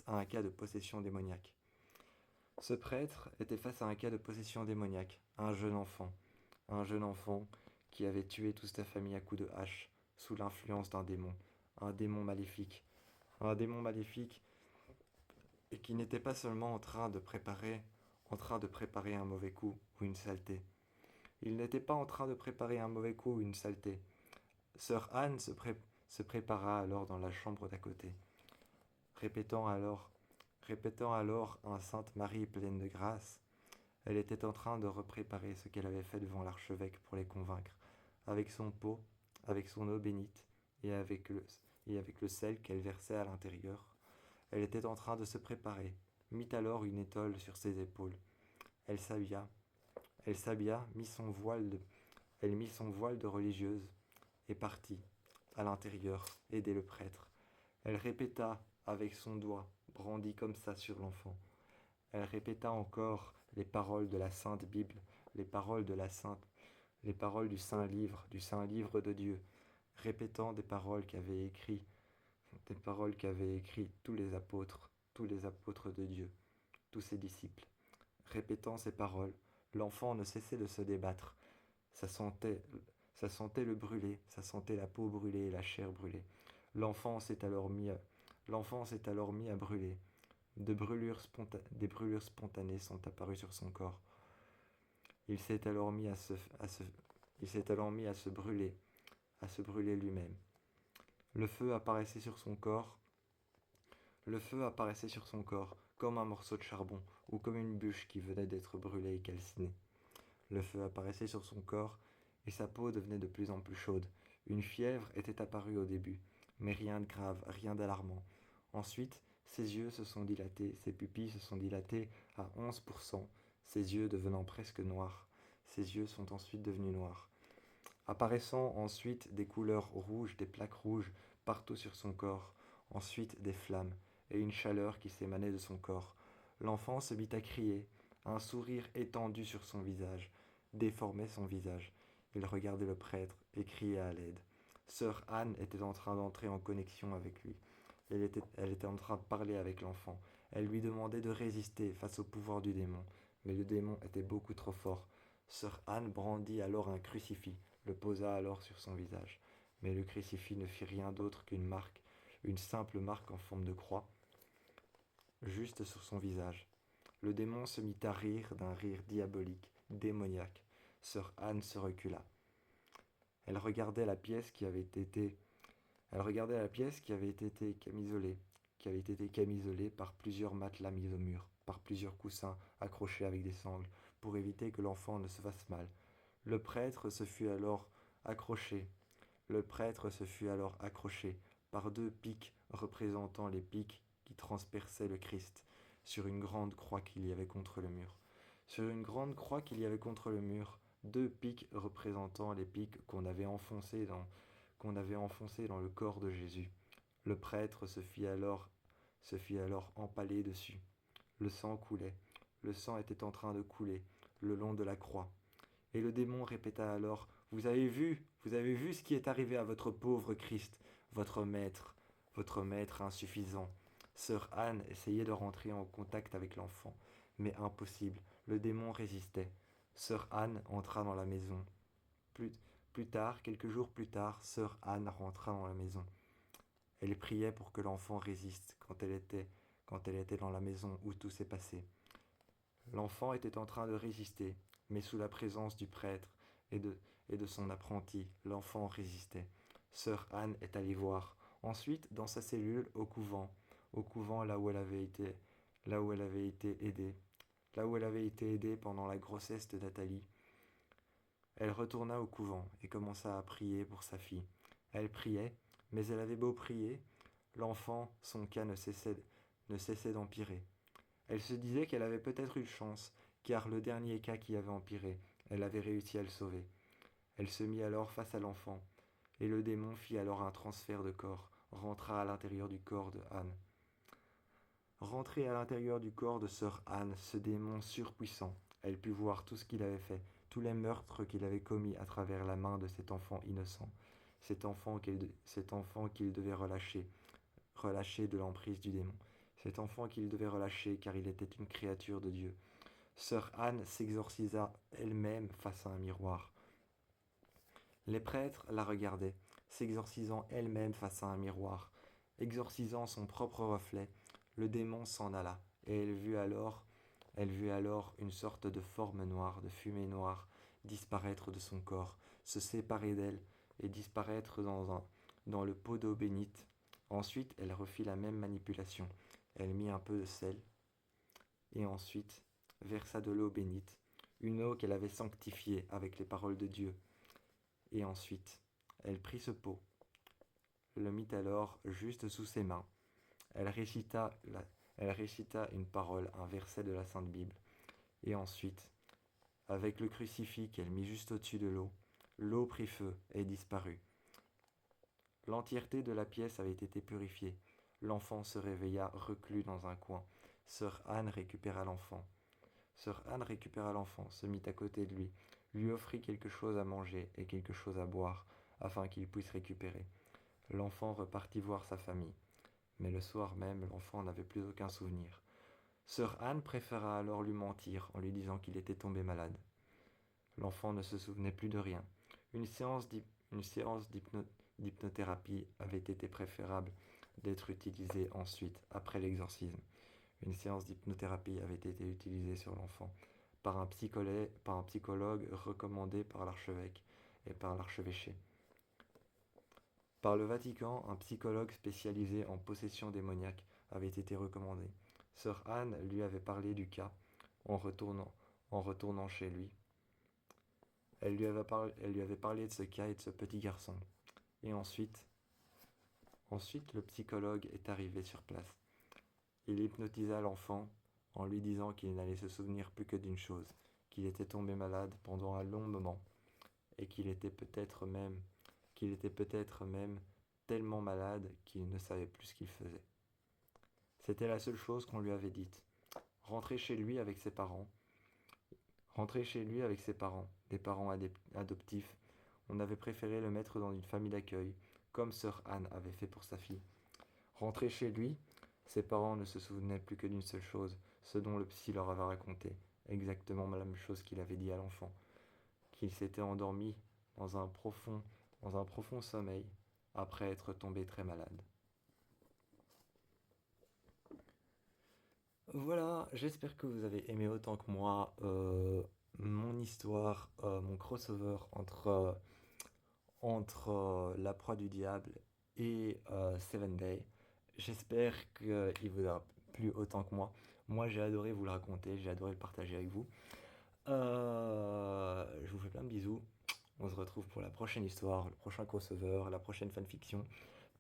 à un cas de possession démoniaque. Ce prêtre était face à un cas de possession démoniaque, un jeune enfant qui avait tué toute sa famille à coups de hache, sous l'influence un démon maléfique, un démon maléfique, et qui n'était pas seulement en train de préparer un mauvais coup ou une saleté. Il n'était pas en train de préparer un mauvais coup ou une saleté. Sœur Anne se prépara alors dans la chambre d'à côté, répétant alors, répétant alors un Sainte Marie pleine de grâce. Elle était en train de repréparer ce qu'elle avait fait devant l'archevêque pour les convaincre, avec son pot, avec son eau bénite et et avec le sel qu'elle versait à l'intérieur. Elle était en train de se préparer, mit alors une étole sur ses épaules. Elle s'habilla, elle s'habilla, elle mit son voile de religieuse et partit, à l'intérieur, aider le prêtre. Elle répéta avec son doigt, brandi comme ça sur l'enfant. Elle répéta encore les paroles de la Sainte Bible, les paroles de la Sainte, les paroles du Saint Livre de Dieu, répétant des paroles qu'avaient écrit tous les apôtres de Dieu, tous ses disciples. Répétant ces paroles, l'enfant ne cessait de se débattre. Ça sentait, ça sentait le brûler, ça sentait la peau brûlée et la chair brûlée. L'enfant s'est alors mis à, L'enfant s'est alors mis à brûler. Des brûlures spontanées sont apparues sur son corps. Il s'est alors mis il s'est alors mis à se brûler lui-même. Le feu apparaissait sur son corps, le feu apparaissait sur son corps comme un morceau de charbon ou comme une bûche qui venait d'être brûlée et calcinée. Le feu apparaissait sur son corps et sa peau devenait de plus en plus chaude. Une fièvre était apparue au début, mais rien de grave, rien d'alarmant. Ensuite, ses yeux se sont dilatés, ses pupilles se sont dilatées à 11%, ses yeux devenant presque noirs. Ses yeux sont ensuite devenus noirs, apparaissant ensuite des couleurs rouges, des plaques rouges partout sur son corps, ensuite des flammes et une chaleur qui s'émanait de son corps. L'enfant se mit à crier, un sourire étendu sur son visage, déformait son visage. Il regardait le prêtre et criait à l'aide. Sœur Anne était en train d'entrer en connexion avec lui. Elle était en train de parler avec l'enfant. Elle lui demandait de résister face au pouvoir du démon, mais le démon était beaucoup trop fort. Sœur Anne brandit alors un crucifix, le posa alors sur son visage. Mais le crucifix ne fit rien d'autre une simple marque en forme de croix, juste sur son visage. Le démon se mit à rire d'un rire diabolique, démoniaque. Sœur Anne se recula. Elle regardait la pièce qui avait été Elle regardait la pièce qui avait été camisolée par plusieurs matelas mis au mur, par plusieurs coussins accrochés avec des sangles, pour éviter que l'enfant ne se fasse mal. Le prêtre se fut alors accroché. Le prêtre se fut alors accroché par deux pics représentant les pics qui transperçaient le Christ sur une grande croix qu'il y avait contre le mur. Sur une grande croix qu'il y avait contre le mur, deux pics représentant les pics qu'on avait enfoncés dans le corps de Jésus. Le prêtre se fit alors empaler dessus. Le sang coulait. Le sang était en train de couler le long de la croix. Et le démon répéta alors: vous avez vu ce qui est arrivé à votre pauvre Christ, votre maître insuffisant. Sœur Anne essayait de rentrer en contact avec l'enfant, mais impossible, le démon résistait. Sœur Anne entra dans la maison. Plus, quelques jours plus tard, sœur Anne rentra dans la maison. Elle priait pour que l'enfant résiste quand elle était dans la maison où tout s'est passé. L'enfant était en train de résister, mais sous la présence du prêtre et de son apprenti, l'enfant résistait. Sœur Anne est allée voir. Ensuite, dans sa cellule, au couvent là où elle avait été, aidée, là où elle avait été aidée pendant la grossesse de Nathalie, elle retourna au couvent et commença à prier pour sa fille. Elle priait, mais elle avait beau prier, l'enfant, son cas ne cessait d'empirer. Elle se disait qu'elle avait peut-être eu chance, car le dernier cas qui avait empiré, elle avait réussi à le sauver. Elle se mit alors face à l'enfant, et le démon fit alors un transfert de corps, rentra à l'intérieur du corps de Anne. Rentré à l'intérieur du corps de sœur Anne, ce démon surpuissant, elle put voir tout ce qu'il avait fait, tous les meurtres qu'il avait commis à travers la main de cet enfant innocent, cet enfant qu'il devait relâcher de l'emprise du démon, cet enfant qu'il devait relâcher car il était une créature de Dieu. Sœur Anne s'exorcisa elle-même face à un miroir. Les prêtres la regardaient, s'exorcisant elle-même face à un miroir, exorcisant son propre reflet. Le démon s'en alla, et elle vit alors une sorte de forme noire, de fumée noire, disparaître de son corps, se séparer d'elle et disparaître dans le pot d'eau bénite. Ensuite, elle refit la même manipulation. Elle mit un peu de sel et ensuite versa de l'eau bénite, une eau qu'elle avait sanctifiée avec les paroles de Dieu. Et ensuite, elle prit ce pot, le mit alors juste sous ses mains. Elle récita une parole, un verset de la Sainte Bible. Et ensuite, avec le crucifix qu'elle mit juste au-dessus de l'eau prit feu et disparut. L'entièreté de la pièce avait été purifiée. L'enfant se réveilla reclus dans un coin. Sœur Anne récupéra l'enfant. Sœur Anne récupéra l'enfant, se mit à côté de lui offrit quelque chose à manger et quelque chose à boire, afin qu'il puisse récupérer. L'enfant repartit voir sa famille. Mais le soir même, l'enfant n'avait plus aucun souvenir. Sœur Anne préféra alors lui mentir en lui disant qu'il était tombé malade. L'enfant ne se souvenait plus de rien. Une séance d'hypnothérapie avait été préférable d'être utilisée ensuite, après l'exorcisme. Une séance d'hypnothérapie avait été utilisée sur l'enfant par un psychologue recommandé par l'archevêque et par l'archevêché. Par le Vatican, un psychologue spécialisé en possession démoniaque avait été recommandé. Sœur Anne lui avait parlé du cas en retournant chez lui. Elle lui avait parlé de ce cas et de ce petit garçon. Et ensuite, le psychologue est arrivé sur place. Il hypnotisa l'enfant en lui disant qu'il n'allait se souvenir plus que d'une chose, qu'il était tombé malade pendant un long moment et qu'il était peut-être même tellement malade qu'il ne savait plus ce qu'il faisait. C'était la seule chose qu'on lui avait dite. Rentrer chez lui avec ses parents, des parents adoptifs. On avait préféré le mettre dans une famille d'accueil, comme sœur Anne avait fait pour sa fille. Rentré chez lui, ses parents ne se souvenaient plus que d'une seule chose, ce dont le psy leur avait raconté, exactement la même chose qu'il avait dit à l'enfant, qu'il s'était endormi dans un profond sommeil après être tombé très malade. Voilà, j'espère que vous avez aimé autant que moi mon histoire, mon crossover entre La Proie du Diable et Seven Day. J'espère qu'il vous a plu autant que moi. Moi, j'ai adoré vous le raconter, j'ai adoré le partager avec vous. Je vous fais plein de bisous. On se retrouve pour la prochaine histoire, le prochain crossover, la prochaine fanfiction.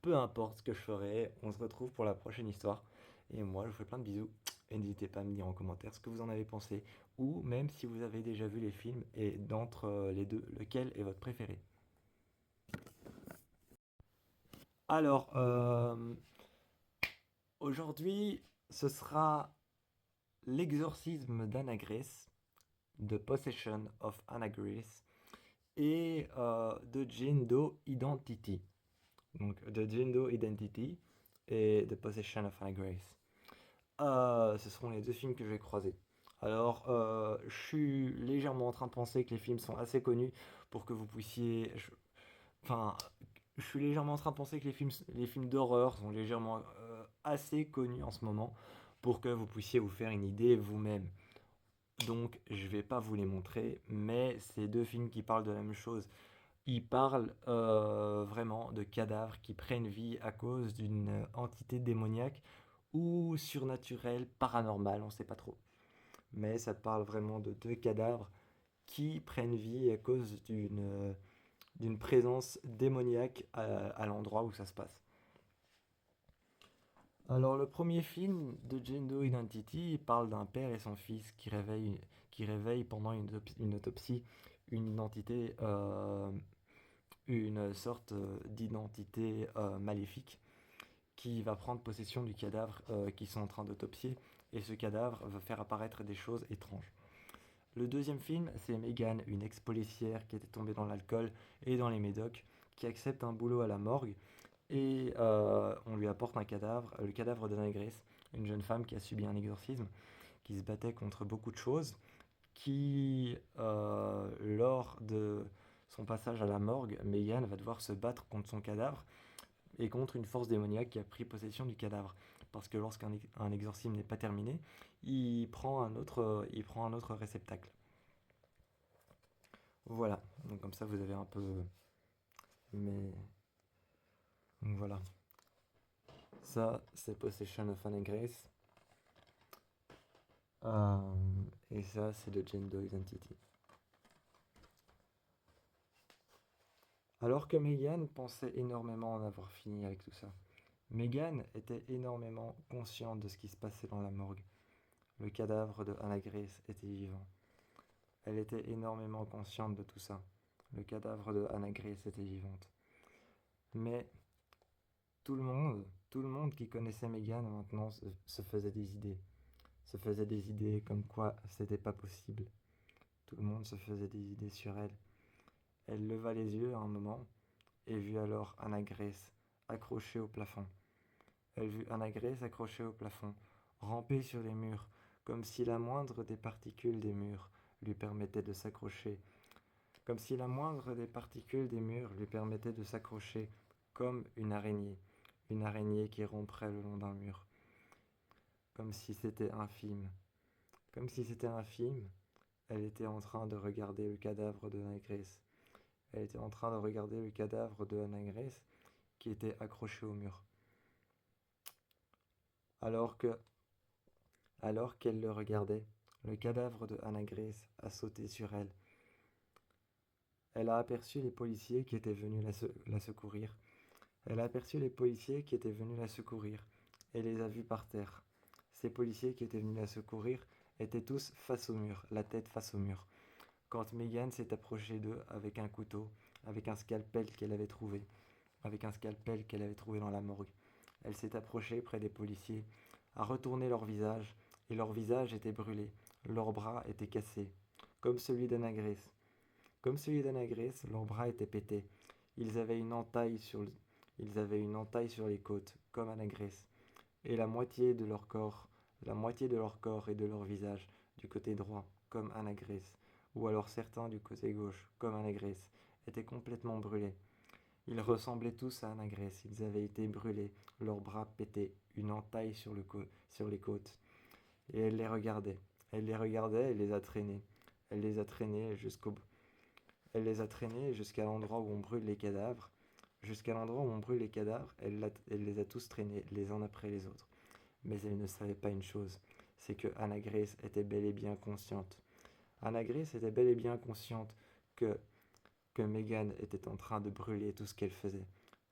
Peu importe ce que je ferai, on se retrouve pour la prochaine histoire. Et moi, je vous fais plein de bisous. Et n'hésitez pas à me dire en commentaire ce que vous en avez pensé. Ou même si vous avez déjà vu les films et d'entre les deux, lequel est votre préféré. Alors, aujourd'hui, ce sera l'exorcisme d'Anna Grace, The Possession of Anna Grace, et The Jane Doe Identity. Donc, The Jane Doe Identity et The Possession of Anna Grace. Ce seront les deux films que je vais croiser. Alors, je suis légèrement en train de penser que les films sont assez connus pour que vous puissiez. Enfin, je suis légèrement en train de penser que les films d'horreur sont légèrement assez connus en ce moment pour que vous puissiez vous faire une idée vous-même. Donc, je vais pas vous les montrer, mais c'est deux films qui parlent de la même chose. Ils parlent vraiment de cadavres qui prennent vie à cause d'une entité démoniaque ou surnaturelle, paranormale, on ne sait pas trop. Mais ça parle vraiment de deux cadavres qui prennent vie à cause d'une présence démoniaque à l'endroit où ça se passe. Alors le premier film de Gendo Identity parle d'un père et son fils qui réveillent pendant une autopsie une identité, une sorte d'identité maléfique qui va prendre possession du cadavre qu'ils sont en train d'autopsier et ce cadavre va faire apparaître des choses étranges. Le deuxième film, c'est Megan, une ex-policière qui était tombée dans l'alcool et dans les médocs, qui accepte un boulot à la morgue et on lui apporte un cadavre, le cadavre d'Anna Grace, une jeune femme qui a subi un exorcisme, qui se battait contre beaucoup de choses, qui, lors de son passage à la morgue, Megan va devoir se battre contre son cadavre et contre une force démoniaque qui a pris possession du cadavre. Parce que lorsqu'un exorcisme n'est pas terminé, il prend un autre réceptacle. Voilà, donc comme ça vous avez un peu. Mais. Donc voilà. Ça, c'est Possession of Anna Grace. Et ça, c'est le Gender Identity. Alors que Megan pensait énormément en avoir fini avec tout ça. Megan était énormément consciente de ce qui se passait dans la morgue. Le cadavre de Anna Grace était vivant. Elle était énormément consciente de tout ça. Le cadavre de Anna Grace était vivante. Mais tout le monde qui connaissait Megan maintenant se faisait des idées. Se faisait des idées comme quoi c'était pas possible. Tout le monde se faisait des idées sur elle. Elle leva les yeux à un moment et vit alors Anna Grace accrochée au plafond. Elle vit Anna Grace accrochée au plafond, ramper sur les murs, comme si la moindre des particules des murs lui permettait de s'accrocher, comme si la moindre des particules des murs lui permettait de s'accrocher comme une araignée qui romprait le long d'un mur, comme si c'était un film. Comme si c'était un film, elle était en train de regarder le cadavre de Anna Grace. Elle était en train de regarder le cadavre de Anna Grace qui était accroché au mur. Alors que, alors qu'elle le regardait, le cadavre de Anna Grace a sauté sur elle. Elle a aperçu les policiers qui étaient venus la secourir. Elle a aperçu les policiers qui étaient venus la secourir et les a vus par terre. Ces policiers qui étaient venus la secourir étaient tous face au mur, la tête face au mur. Quand Megan s'est approchée d'eux avec un couteau, avec un scalpel qu'elle avait trouvé, dans la morgue, elle s'est approchée près des policiers, a retourné leur visage, et leur visage était brûlé, leurs bras étaient cassés, comme celui d'Anna Grace. Comme celui d'Anna Grace, leurs bras étaient pétés. Ils avaient une entaille sur, Ils avaient une entaille sur les côtes, comme Anna Grace, et la moitié de leur corps et de leur visage, du côté droit, comme Anna Grace, ou alors certains du côté gauche, comme Anna Grace, étaient complètement brûlés. Ils ressemblaient tous à Anna Grace, ils avaient été brûlés, leurs bras pétés, une entaille sur les côtes. et elle les regardait. Elle les regardait et les a traînés. Elle les a traînés jusqu'au Elle les a traînés jusqu'à l'endroit où on brûle les cadavres. Jusqu'à l'endroit où on brûle les cadavres, elle les a tous traînés, les uns après les autres. Mais elle ne savait pas une chose, c'est que Anna Grace était bel et bien consciente. Anna Grace était bel et bien consciente que, que Megan était en train de brûler tout ce qu'elle faisait.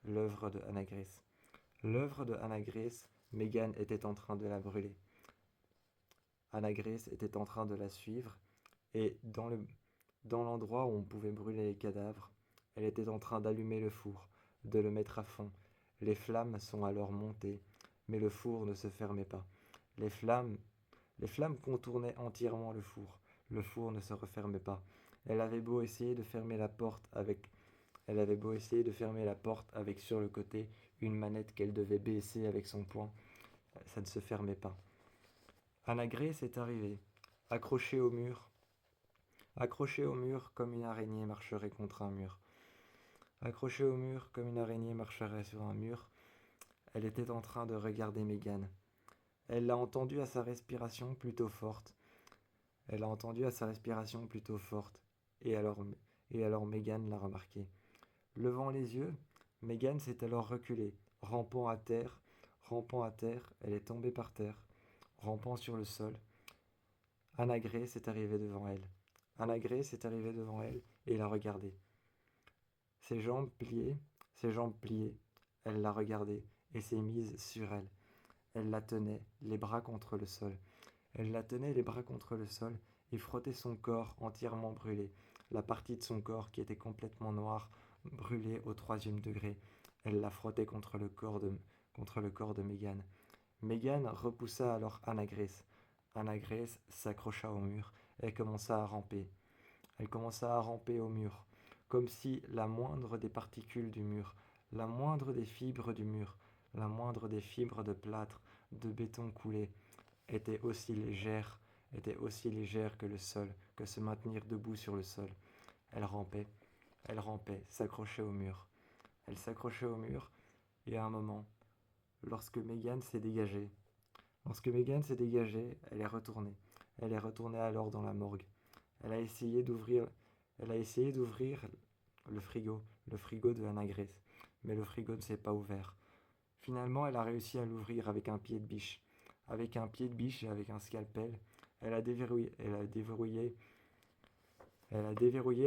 L'œuvre de Anna Grace. L'œuvre de Anna Grace, Megan était en train de la brûler. Anna Grace était en train de la suivre et dans l'endroit où on pouvait brûler les cadavres, elle était en train d'allumer le four, de le mettre à fond. Les flammes sont alors montées, mais le four ne se fermait pas. Les flammes, les flammes contournaient entièrement le four. Le four ne se refermait pas. Elle avait beau essayer de fermer la porte avec, Elle avait beau essayer de fermer la porte avec sur le côté une manette qu'elle devait baisser avec son poing, ça ne se fermait pas. Anna Grace est arrivée, accrochée au mur, accrochée au mur comme une araignée marcherait contre un mur. Accrochée au mur comme une araignée marcherait sur un mur, elle était en train de regarder Megan. Elle l'a entendu à sa respiration plutôt forte. Elle a entendu à sa respiration plutôt forte. Et alors, et alors Megan l'a remarqué. Levant les yeux, Megan s'est alors reculée, rampant à terre, elle est tombée par terre, rampant sur le sol. Anna Grace est arrivée devant elle. Anna Grace est arrivée devant elle et l'a regardée. Ses jambes pliées, elle l'a regardée et s'est mise sur elle. Elle la tenait, les bras contre le sol. Elle la tenait les bras contre le sol et frottait son corps entièrement brûlé, la partie de son corps qui était complètement noire, brûlée au 3e degré. Elle la frottait contre le corps de Megan. Megan repoussa alors Anna Grace. Anna Grace s'accrocha au mur et commença à ramper. Elle commença à ramper au mur, comme si la moindre des particules du mur, la moindre des fibres du mur, la moindre des fibres de plâtre, de béton coulé, était aussi légère que le sol, que se maintenir debout sur le sol. Elle rampait, s'accrochait au mur. Elle s'accrochait au mur, et à un moment, lorsque Megan s'est dégagée, lorsque Megan s'est dégagée, elle est retournée. Elle est retournée alors dans la morgue. Elle a essayé d'ouvrir, Elle a essayé d'ouvrir le frigo de Anna Grace, mais le frigo ne s'est pas ouvert. Finalement, elle a réussi à l'ouvrir avec un pied de biche. Avec un pied de biche et avec un scalpel, elle a déverrouillé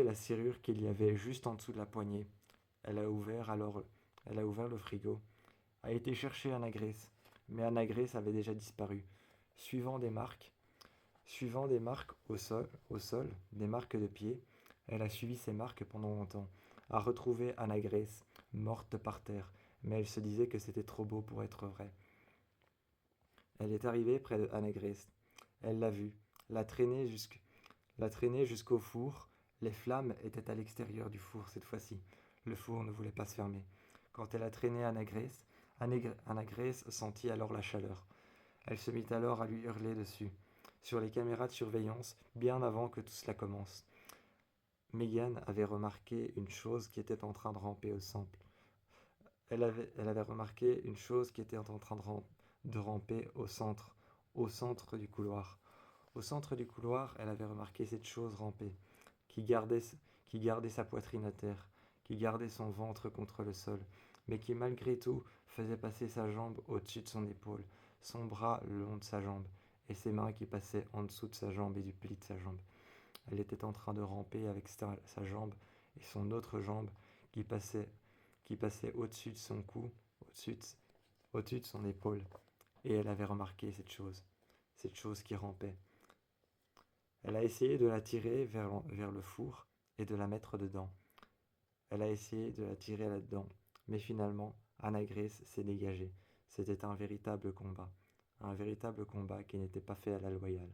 la serrure qu'il y avait juste en dessous de la poignée. Elle a ouvert le frigo, a été chercher Anna Grace, mais Anna Grace avait déjà disparu. Suivant des marques, Suivant des marques au sol, des marques de pied, elle a suivi ces marques pendant longtemps, a retrouvé Anna Grace, morte par terre, mais elle se disait que c'était trop beau pour être vrai. Elle est arrivée près de Anna Grace. Elle l'a vue, l'a traînée jusqu'- l'a traînée jusqu'au four. Les flammes étaient à l'extérieur du four cette fois-ci. Le four ne voulait pas se fermer. Quand elle a traîné Anna Grace, Anna Grace sentit alors la chaleur. Elle se mit alors à lui hurler dessus, sur les caméras de surveillance, bien avant que tout cela commence. Megan avait remarqué une chose qui était en train de ramper au centre. Elle avait remarqué une chose qui était en train de ramper au centre du couloir. Au centre du couloir, elle avait remarqué cette chose ramper, qui gardait, qui gardait sa poitrine à terre, qui gardait son ventre contre le sol, mais qui malgré tout faisait passer sa jambe au-dessus de son épaule, son bras le long de sa jambe, et ses mains qui passaient en dessous de sa jambe et du pli de sa jambe. Elle était en train de ramper avec sa jambe et son autre jambe qui passait, qui passait au-dessus de son cou, au-dessus de, au-dessus de son épaule. Et elle avait remarqué cette chose qui rampait. Elle a essayé de la tirer vers le four et de la mettre dedans. Elle a essayé de la tirer là-dedans, mais finalement, Anna Grace s'est dégagée. C'était un véritable combat qui n'était pas fait à la loyale.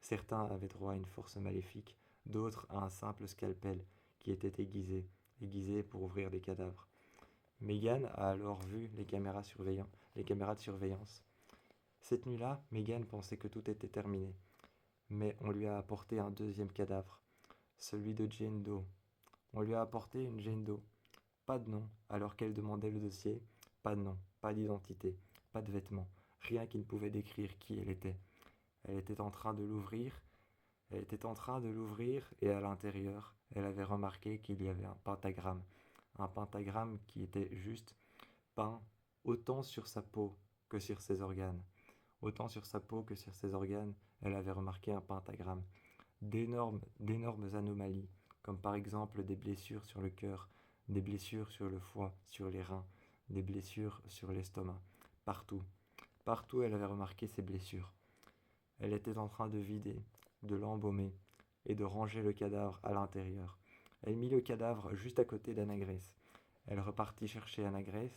Certains avaient droit à une force maléfique, d'autres à un simple scalpel qui était aiguisé pour ouvrir des cadavres. Megan a alors vu les caméras de surveillance. Cette nuit-là, Megan pensait que tout était terminé, mais on lui a apporté un deuxième cadavre, celui de Jane Doe. On lui a apporté une Jane Doe. Pas de nom, alors qu'elle demandait le dossier. Pas de nom, pas d'identité, pas de vêtements, rien qui ne pouvait décrire qui elle était. Elle était en train de l'ouvrir. Elle était en train de l'ouvrir et à l'intérieur, elle avait remarqué qu'il y avait un pentagramme. Un pentagramme qui était juste peint autant sur sa peau que sur ses organes. Autant sur sa peau que sur ses organes, elle avait remarqué un pentagramme. D'énormes anomalies, comme par exemple des blessures sur le cœur, des blessures sur le foie, sur les reins, des blessures sur l'estomac. Partout. Partout, elle avait remarqué ces blessures. Elle était en train de vider, de l'embaumer et de ranger le cadavre à l'intérieur. Elle mit le cadavre juste à côté d'Anagrès. Elle repartit chercher Anagrès.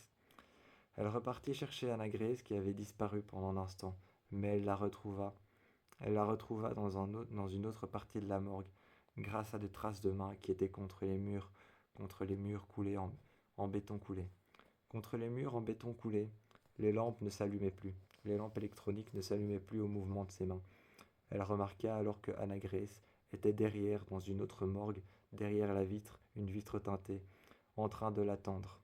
Elle repartit chercher Anagrès qui avait disparu pendant un instant, mais elle la retrouva. Elle la retrouva dans une autre partie de la morgue, grâce à des traces de mains qui étaient contre les murs coulés en béton coulé. Contre les murs en béton coulé, les lampes ne s'allumaient plus. Les lampes électroniques ne s'allumaient plus au mouvement de ses mains. Elle remarqua alors que Anagrès était derrière, dans une autre morgue, derrière la vitre, une vitre teintée, en train de l'attendre.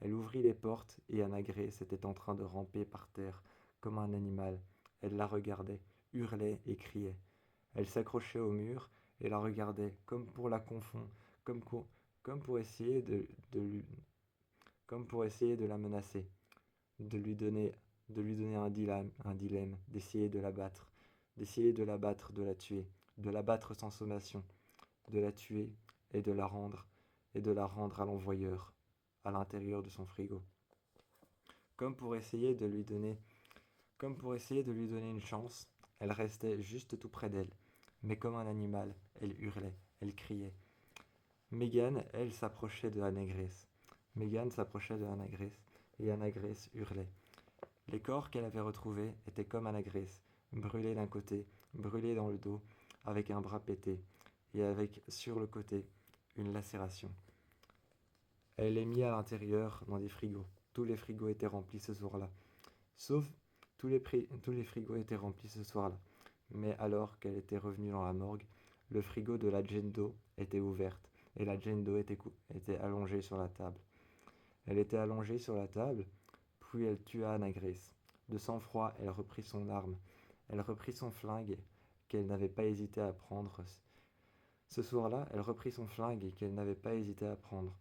Elle ouvrit les portes et Anagrès était en train de ramper par terre, comme un animal. Elle la regardait, hurlait et criait. Elle s'accrochait au mur et la regardait, comme pour la confondre, comme, comme pour essayer comme pour essayer de la menacer, de lui donner, de lui donner un dilemme, d'essayer de la battre, de la tuer, de la battre sans sommation, de la tuer et de la rendre à l'envoyeur, à l'intérieur de son frigo, comme pour essayer de lui donner, comme pour essayer de lui donner une chance. Elle restait juste tout près d'elle, mais comme un animal, elle hurlait, elle criait. Megan, elle, s'approchait de Anagrès. Megan s'approchait de Anagrès, et Anagrès hurlait. Les corps qu'elle avait retrouvés étaient comme Anagrès, brûlés d'un côté, brûlés dans le dos, avec un bras pété, et avec, sur le côté, une lacération. Elle les mit à l'intérieur dans des frigos. Tous les frigos étaient remplis ce soir-là. Sauf tous les frigos étaient remplis ce soir-là. Mais alors qu'elle était revenue dans la morgue, le frigo de la Jane Doe était ouverte, et la Jane Doe était allongée sur la table. Elle était allongée sur la table, puis elle tua Anagrès. De sang-froid, elle reprit son arme. Elle reprit son flingue qu'elle n'avait pas hésité à prendre. Ce soir-là, elle reprit son flingue qu'elle n'avait pas hésité à prendre.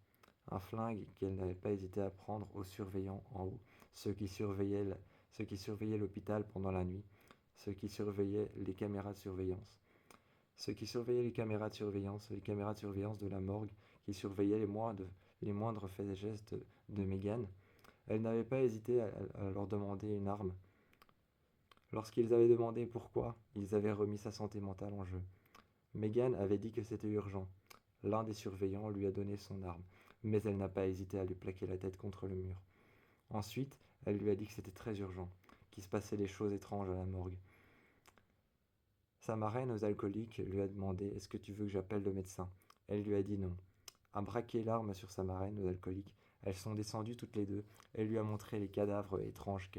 Un flingue qu'elle n'avait pas hésité à prendre aux surveillants en haut, ceux qui surveillaient l'hôpital pendant la nuit, ceux qui surveillaient les caméras de surveillance. Ceux qui surveillaient les caméras de surveillance de la morgue, qui surveillaient les moindres faits et gestes de Megan. Elle n'avait pas hésité à leur demander une arme. Lorsqu'ils avaient demandé pourquoi, ils avaient remis sa santé mentale en jeu. Megan avait dit que c'était urgent. L'un des surveillants lui a donné son arme, mais elle n'a pas hésité à lui plaquer la tête contre le mur. Ensuite, elle lui a dit que c'était très urgent, qu'il se passait des choses étranges à la morgue. Sa marraine aux alcooliques lui a demandé « Est-ce que tu veux que j'appelle le médecin ?» Elle lui a dit non. A braqué l'arme sur sa marraine aux alcooliques, elles sont descendues toutes les deux. Elle lui a montré les cadavres étranges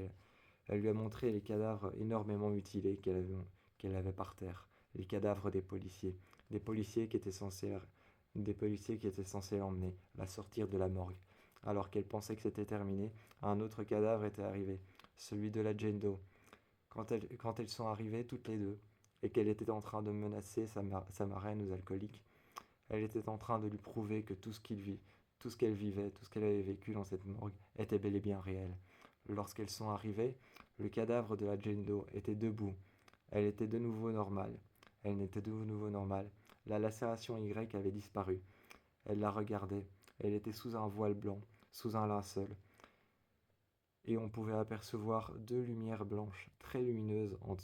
Elle lui a montré les cadavres énormément mutilés qu'elle avait par terre. Les cadavres des policiers qui étaient censés l'emmener, la sortir de la morgue. Alors qu'elle pensait que c'était terminé, un autre cadavre était arrivé, celui de la Jane Doe. Quand elles sont arrivées toutes les deux, et qu'elle était en train de menacer sa marraine aux alcooliques, elle était en train de lui prouver que tout ce qu'elle vivait, tout ce qu'elle avait vécu dans cette morgue était bel et bien réel. Lorsqu'elles sont arrivées, le cadavre de la Jane Doe était debout. Elle était de nouveau normale. Elle n'était de nouveau normale. La lacération Y avait disparu. Elle la regardait. Elle était sous un voile blanc, sous un linceul. Et on pouvait apercevoir deux lumières blanches, très lumineuses, en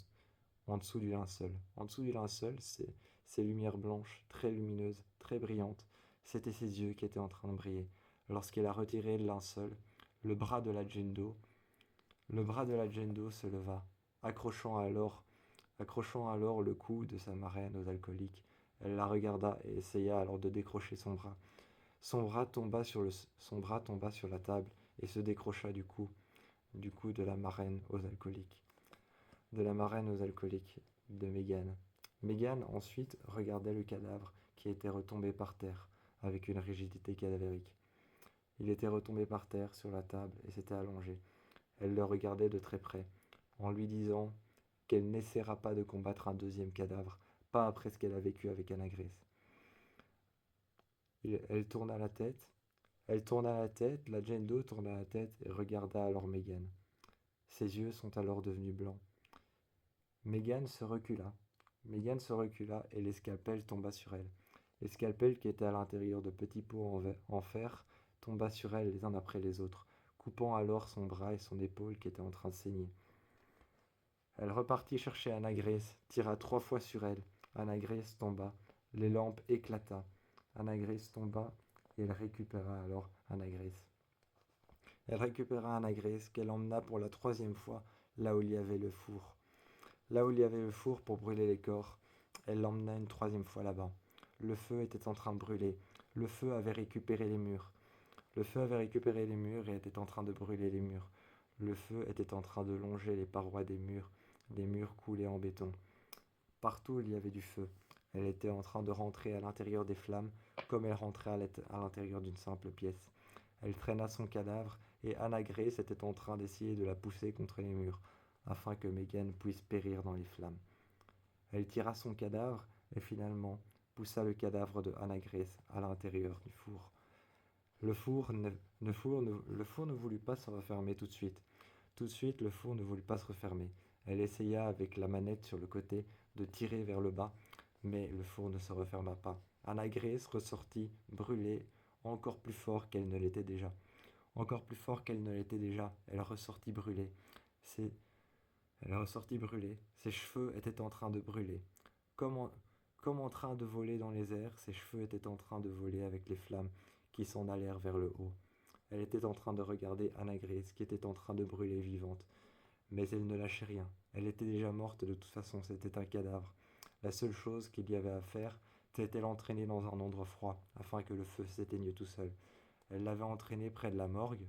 dessous du linceul. En dessous du linceul, ces lumières blanches, très lumineuses, très brillantes, c'étaient ses yeux qui étaient en train de briller. Lorsqu'elle a retiré le linceul, le bras de la Jane Doe, se leva, accrochant alors le cou de sa marraine aux alcooliques. Elle la regarda et essaya alors de décrocher son bras. Son bras tomba sur la table et se décrocha du cou de la marraine aux alcooliques. De Megan. Megan ensuite regardait le cadavre qui était retombé par terre avec une rigidité cadavérique. Il était retombé par terre sur la table et s'était allongé. Elle le regardait de très près, en lui disant qu'elle n'essaiera pas de combattre un deuxième cadavre, pas après ce qu'elle a vécu avec Anagrès. Elle tourna la tête, la Jane Doe tourna la tête et regarda alors Megan. Ses yeux sont alors devenus blancs. Megan se recula. Megan se recula et les scalpels tomba sur elle. Les scalpels qui étaient à l'intérieur de petits pots en fer tomba sur elle les uns après les autres, coupant alors son bras et son épaule qui étaient en train de saigner. Elle repartit chercher Anagrès, tira 3 fois sur elle. Anagrès tomba. Les lampes éclata. Anagrès tomba et elle récupéra alors Anagrès. Elle récupéra Anagrès qu'elle emmena pour la 3e fois là où il y avait le four. Là où il y avait le four pour brûler les corps, elle l'emmena une 3e fois là-bas. Le feu était en train de brûler. Le feu avait récupéré les murs. Le feu avait récupéré les murs et était en train de brûler les murs. Le feu était en train de longer les parois des murs. Les murs coulaient en béton. Partout il y avait du feu. Elle était en train de rentrer à l'intérieur des flammes comme elle rentrait à l'intérieur d'une simple pièce. Elle traîna son cadavre et Anagrès était en train d'essayer de la pousser contre les murs afin que Megan puisse périr dans les flammes. Elle tira son cadavre et finalement poussa le cadavre de Anagrès à l'intérieur du four. Le four ne voulut pas se refermer tout de suite. Tout de suite, le four ne voulut pas se refermer. Elle essaya avec la manette sur le côté de tirer vers le bas, mais le four ne se referma pas. Anagrès ressortit brûlée encore plus fort qu'elle ne l'était déjà. Encore plus fort qu'elle ne l'était déjà, elle ressortit brûlée. Elle ressortit brûlée. Ses cheveux étaient en train de brûler. Comme en, comme en train de voler dans les airs, ses cheveux étaient en train de voler avec les flammes qui s'en allèrent vers le haut. Elle était en train de regarder Anagrès qui était en train de brûler vivante. Mais elle ne lâchait rien. Elle était déjà morte de toute façon, c'était un cadavre. La seule chose qu'il y avait à faire, c'était l'entraîner dans un endroit froid, afin que le feu s'éteigne tout seul. Elle l'avait entraîné près de la morgue.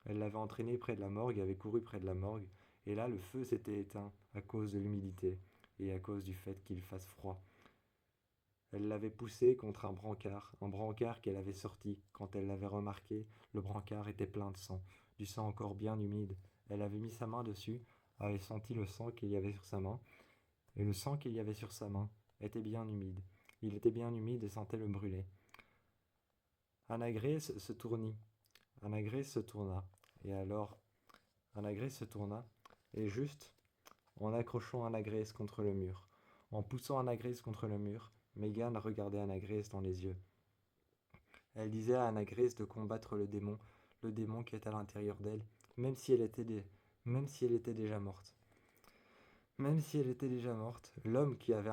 Elle l'avait entraîné près de la morgue, avait couru près de la morgue, et là le feu s'était éteint à cause de l'humidité et à cause du fait qu'il fasse froid. Elle l'avait poussé contre un brancard qu'elle avait sorti. Quand elle l'avait remarqué, le brancard était plein de sang, du sang encore bien humide. Elle avait mis sa main dessus, avait senti le sang qu'il y avait sur sa main, et le sang qu'il y avait sur sa main était bien humide. Il était bien humide et sentait le brûler. Anagrès se tournit. Anagrès se tourna. Et alors, Anagrès se tourna, et juste en accrochant Anagrès contre le mur, en poussant Anagrès contre le mur, Megan regardait Anagrès dans les yeux. Elle disait à Anagrès de combattre le démon qui est à l'intérieur d'elle, même si elle était, même si elle était déjà morte. Même si elle était déjà morte, l'homme qui avait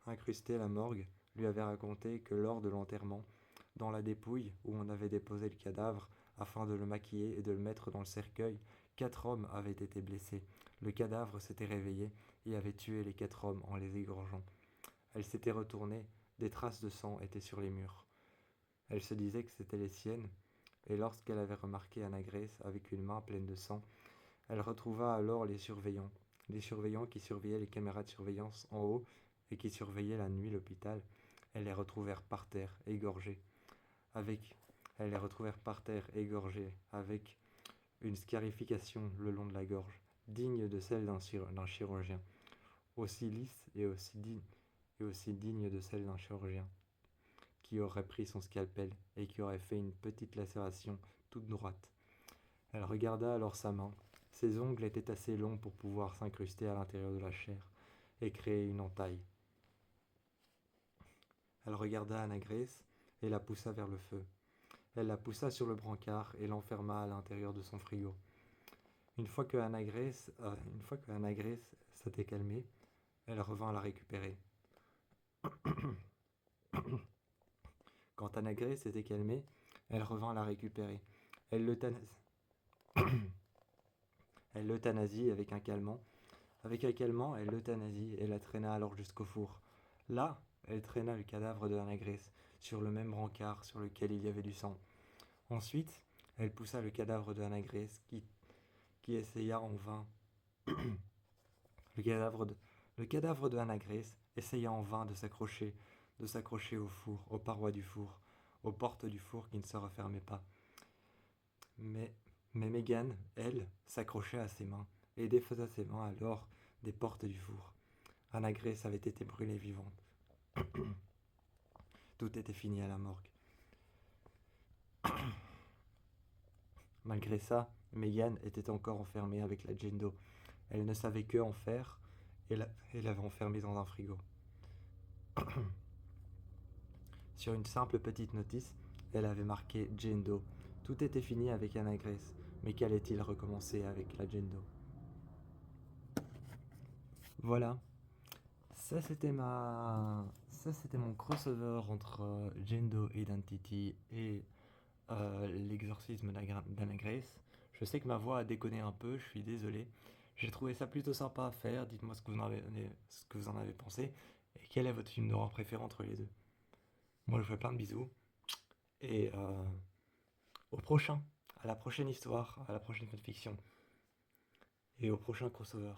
incrusté la morgue lui avait raconté que lors de l'enterrement, dans la dépouille où on avait déposé le cadavre, afin de le maquiller et de le mettre dans le cercueil, 4 hommes avaient été blessés. Le cadavre s'était réveillé et avait tué les 4 hommes en les égorgeant. Elle s'était retournée, des traces de sang étaient sur les murs. Elle se disait que c'étaient les siennes, et lorsqu'elle avait remarqué Anagrès avec une main pleine de sang, elle retrouva alors les surveillants qui surveillaient les caméras de surveillance en haut et qui surveillaient la nuit l'hôpital. Elles les retrouvèrent par terre, égorgées, avec elles les retrouvèrent par terre, égorgées, avec une scarification le long de la gorge, digne de celle d'un chirurgien, aussi lisse et aussi digne de celle d'un chirurgien, qui aurait pris son scalpel et qui aurait fait une petite lacération toute droite. Elle regarda alors sa main. Ses ongles étaient assez longs pour pouvoir s'incruster à l'intérieur de la chair et créer une entaille. Elle regarda Anagrès et la poussa vers le feu. Elle la poussa sur le brancard et l'enferma à l'intérieur de son frigo. Une fois que Anagrès s'était calmée, elle revint la récupérer. Quand Anagrès s'était calmée, elle revint la récupérer. Elle l'euthanasie avec un calmant. Avec un calmant, elle l'euthanasie et la traîna alors jusqu'au four. Là, elle traîna le cadavre de Anagrès sur le même brancard sur lequel il y avait du sang. Ensuite, elle poussa le cadavre de Anagrès qui essaya en vain. Le cadavre de Anagrès essaya en vain de s'accrocher au four, aux parois du four, aux portes du four qui ne se refermaient pas. Mais Megan, elle, s'accrochait à ses mains. et défaussa ses mains alors des portes du four. Anna Grace avait été brûlée vivante. Tout était fini à la morgue. Malgré ça, Megan était encore enfermée avec la Jane Doe. Elle ne savait que en faire et l'avait enfermée dans un frigo. Sur une simple petite notice, elle avait marqué Jane Doe. Tout était fini avec Anna Grace, mais qu'allait-il recommencer avec la Jane Doe? Voilà, ça c'était mon crossover entre Jane Doe Identity et l'exorcisme d'Anna Grace. Je sais que ma voix a déconné un peu, je suis désolé. J'ai trouvé ça plutôt sympa à faire. Dites-moi ce que vous en avez pensé. Et quel est votre film d'horreur préféré entre les deux? Moi, je vous fais plein de bisous. Et au prochain, à la prochaine histoire, à la prochaine fanfiction. Et au prochain crossover.